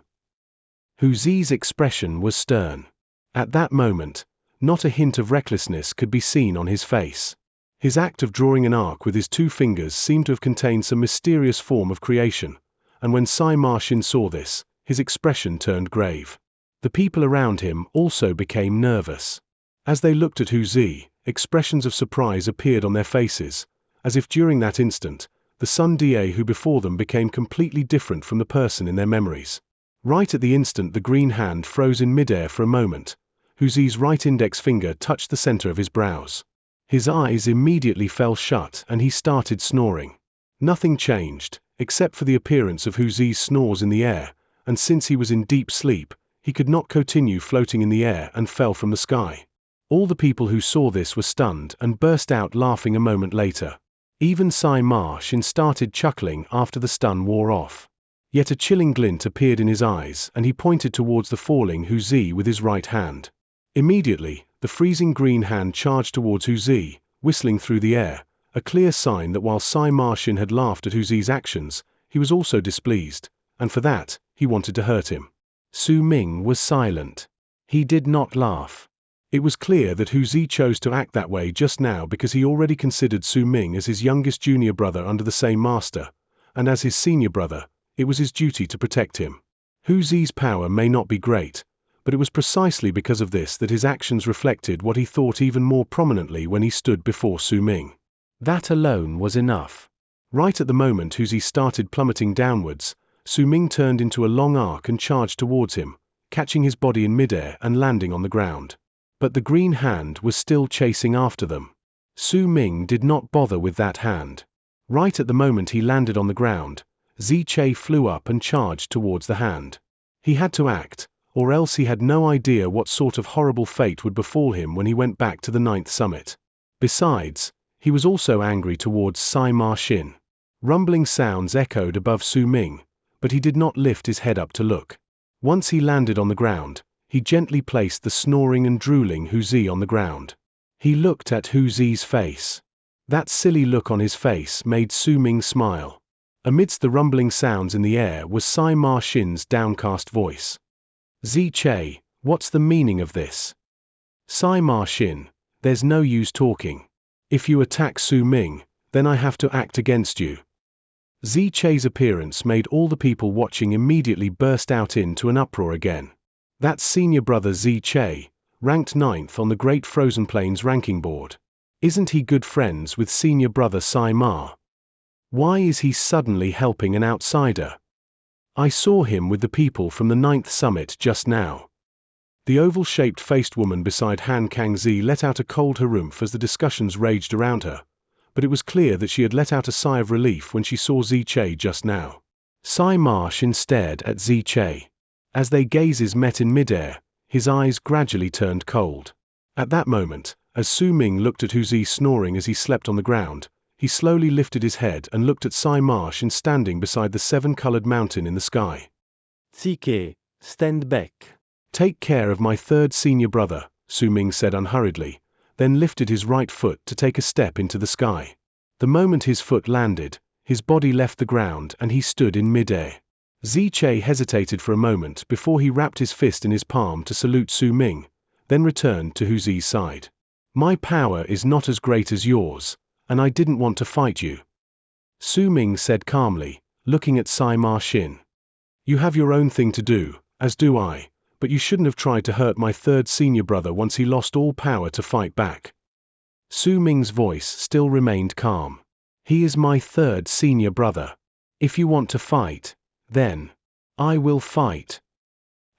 Hu Zi's expression was stern. At that moment, not a hint of recklessness could be seen on his face. His act of drawing an arc with his two fingers seemed to have contained some mysterious form of creation, and when Sai Ma Xin saw this, his expression turned grave. The people around him also became nervous. As they looked at Hu Zi, expressions of surprise appeared on their faces, as if during that instant, the Sun Da who before them became completely different from the person in their memories. Right at the instant the green hand froze in midair for a moment, Hu Zi's right index finger touched the center of his brows. His eyes immediately fell shut and he started snoring. Nothing changed, except for the appearance of Hu Zi's snores in the air, and since he was in deep sleep, he could not continue floating in the air and fell from the sky. All the people who saw this were stunned and burst out laughing a moment later. Even Sai Ma Xin started chuckling after the stun wore off. Yet a chilling glint appeared in his eyes and he pointed towards the falling Hu Zi with his right hand. Immediately, the freezing green hand charged towards Hu Zi, whistling through the air, a clear sign that while Sai Ma Xin had laughed at Hu Zi's actions, he was also displeased, and for that, he wanted to hurt him. Su Ming was silent. He did not laugh. It was clear that Hu Zi chose to act that way just now because he already considered Su Ming as his youngest junior brother under the same master, and as his senior brother, it was his duty to protect him. Hu Zi's power may not be great, but it was precisely because of this that his actions reflected what he thought even more prominently when he stood before Su Ming. That alone was enough. Right at the moment Hu Zi started plummeting downwards, Su Ming turned into a long arc and charged towards him, catching his body in midair and landing on the ground. But the green hand was still chasing after them. Su Ming did not bother with that hand. Right at the moment he landed on the ground, Xianxia flew up and charged towards the hand. He had to act, or else he had no idea what sort of horrible fate would befall him when he went back to the 9th summit. Besides, he was also angry towards Sai Ma Xin. Rumbling sounds echoed above Su Ming, but he did not lift his head up to look. Once he landed on the ground, he gently placed the snoring and drooling Hu Zi on the ground. He looked at Hu Zi's face. That silly look on his face made Su Ming smile. Amidst the rumbling sounds in the air was Sai Ma Xin's downcast voice. Xianxia, what's the meaning of this? Sai Ma Xin, there's no use talking. If you attack Su Ming, then I have to act against you. Xianxia's appearance made all the people watching immediately burst out into an uproar again. That's senior brother Xianxia, ranked 9th on the Great Frozen Plains ranking board. Isn't he good friends with senior brother Sai Ma? Why is he suddenly helping an outsider? I saw him with the people from the 9th summit just now. The oval-shaped faced woman beside Han Kangzi let out a cold harumph as the discussions raged around her, but it was clear that she had let out a sigh of relief when she saw Xianxia just now. Sai Ma Xin stared at Xianxia. As their gazes met in midair, His eyes gradually turned cold. At that moment, as Su Ming looked at Hu snoring as he slept on the ground, he slowly lifted his head and looked at Sai Martian standing beside the seven-colored mountain in the sky.
CK, stand back.
Take care of my third senior brother, Su Ming said unhurriedly, then lifted his right foot to take a step into the sky. The moment his foot landed, his body left the ground and he stood in mid-air. Xianxia hesitated for a moment before he wrapped his fist in his palm to salute Su Ming, then returned to Huzi's side. My power is not as great as yours, and I didn't want to fight you, Su Ming said calmly, looking at Sai Martian. You have your own thing to do, as do I, but you shouldn't have tried to hurt my third senior brother once he lost all power to fight back. Su Ming's voice still remained calm. He is my third senior brother. If you want to fight, then I will fight.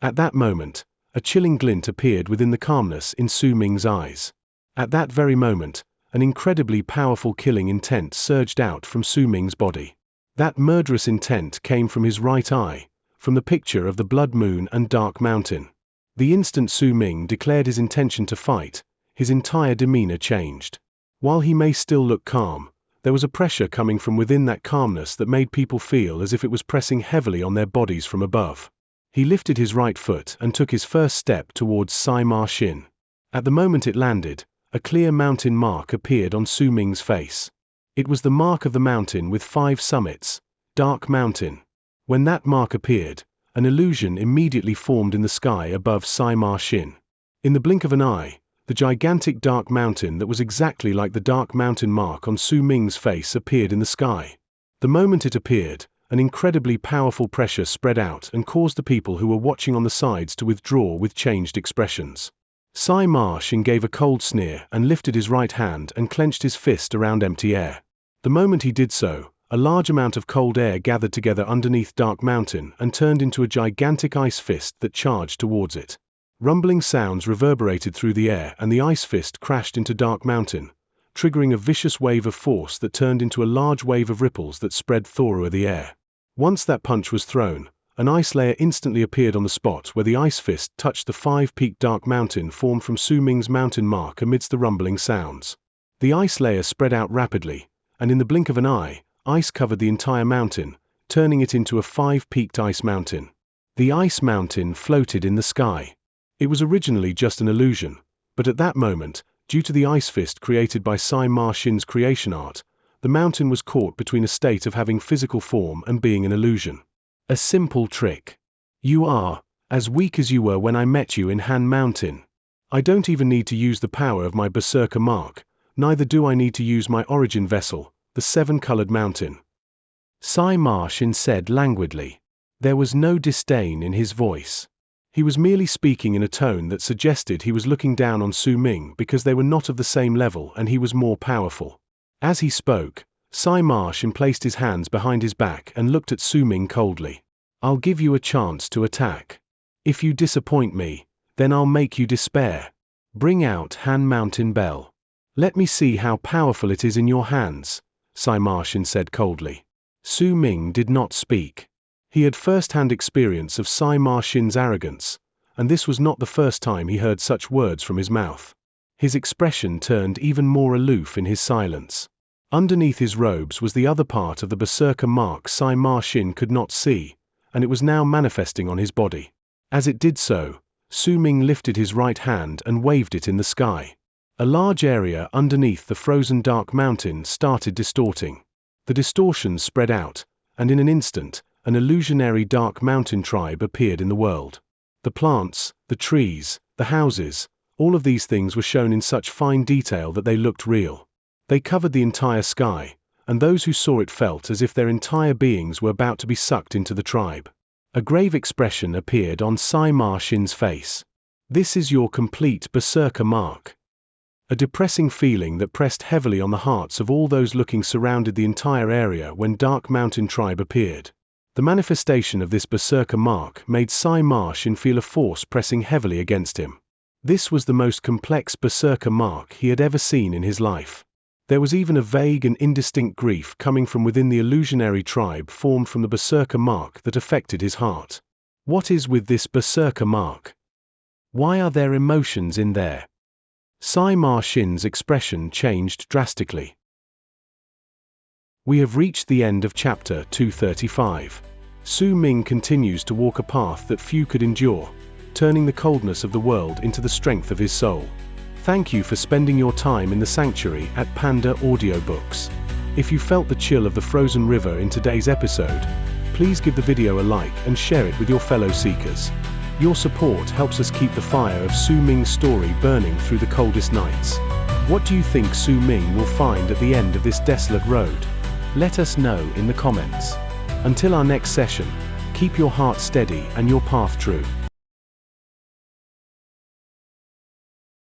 At that moment, a chilling glint appeared within the calmness in Su Ming's eyes. At that very moment, an incredibly powerful killing intent surged out from Su Ming's body. That murderous intent came from his right eye, from the picture of the blood moon and dark mountain. The instant Su Ming declared his intention to fight, his entire demeanor changed. While he may still look calm, there was a pressure coming from within that calmness that made people feel as if it was pressing heavily on their bodies from above. He lifted his right foot and took his first step towards Sai Martian. At the moment it landed, a clear mountain mark appeared on Su Ming's face. It was the mark of the mountain with 5 summits, Dark Mountain. When that mark appeared, an illusion immediately formed in the sky above Sai Martian. In the blink of an eye, the gigantic Dark Mountain that was exactly like the Dark Mountain mark on Su Ming's face appeared in the sky. The moment it appeared, an incredibly powerful pressure spread out and caused the people who were watching on the sides to withdraw with changed expressions. Sai Martian gave a cold sneer and lifted his right hand and clenched his fist around empty air. The moment he did so, a large amount of cold air gathered together underneath Dark Mountain and turned into a gigantic ice fist that charged towards it. Rumbling sounds reverberated through the air and the ice fist crashed into Dark Mountain, triggering a vicious wave of force that turned into a large wave of ripples that spread through the air. Once that punch was thrown, an ice layer instantly appeared on the spot where the ice fist touched the 5-peaked Dark Mountain formed from Su Ming's mountain mark amidst the rumbling sounds. The ice layer spread out rapidly, and in the blink of an eye, ice covered the entire mountain, turning it into a 5-peaked ice mountain. The ice mountain floated in the sky. It was originally just an illusion, but at that moment, due to the ice fist created by Sai Martian's creation art, the mountain was caught between a state of having physical form and being an illusion. A simple trick. You are as weak as you were when I met you in Han Mountain. I don't even need to use the power of my Berserker mark, neither do I need to use my origin vessel, the 7-colored mountain. Sai Martian said languidly. There was no disdain in his voice. He was merely speaking in a tone that suggested he was looking down on Su Ming because they were not of the same level and he was more powerful. As he spoke, Sai Martian placed his hands behind his back and looked at Su Ming coldly. I'll give you a chance to attack. If you disappoint me, then I'll make you despair. Bring out Han Mountain Bell. Let me see how powerful it is in your hands, Sai Martian said coldly. Su Ming did not speak. He had first-hand experience of Sai Martian's arrogance, and this was not the first time he heard such words from his mouth. His expression turned even more aloof in his silence. Underneath his robes was the other part of the Berserker mark Sai Martian could not see, and it was now manifesting on his body. As it did so, Su Ming lifted his right hand and waved it in the sky. A large area underneath the frozen Dark Mountain started distorting. The distortion spread out, and in an instant, an illusionary Dark Mountain tribe appeared in the world. The plants, the trees, the houses, all of these things were shown in such fine detail that they looked real. They covered the entire sky, and those who saw it felt as if their entire beings were about to be sucked into the tribe. A grave expression appeared on Sai Martian's face. This is your complete Berserker mark. A depressing feeling that pressed heavily on the hearts of all those looking surrounded the entire area when Dark Mountain tribe appeared. The manifestation of this Berserker mark made Sai Martian feel a force pressing heavily against him. This was the most complex Berserker mark he had ever seen in his life. There was even a vague and indistinct grief coming from within the illusionary tribe formed from the Berserker mark that affected his heart. What is with this Berserker mark? Why are there emotions in there? Sai Ma Xin's expression changed drastically. We have reached the end of chapter 235. Su Ming continues to walk a path that few could endure, turning the coldness of the world into the strength of his soul. Thank you for spending your time in the sanctuary at Panda AudioBooks. If you felt the chill of the frozen river in today's episode, please give the video a like and share it with your fellow seekers. Your support helps us keep the fire of Su Ming's story burning through the coldest nights. What do you think Su Ming will find at the end of this desolate road? Let us know in the comments. Until our next session, keep your heart steady and your path true.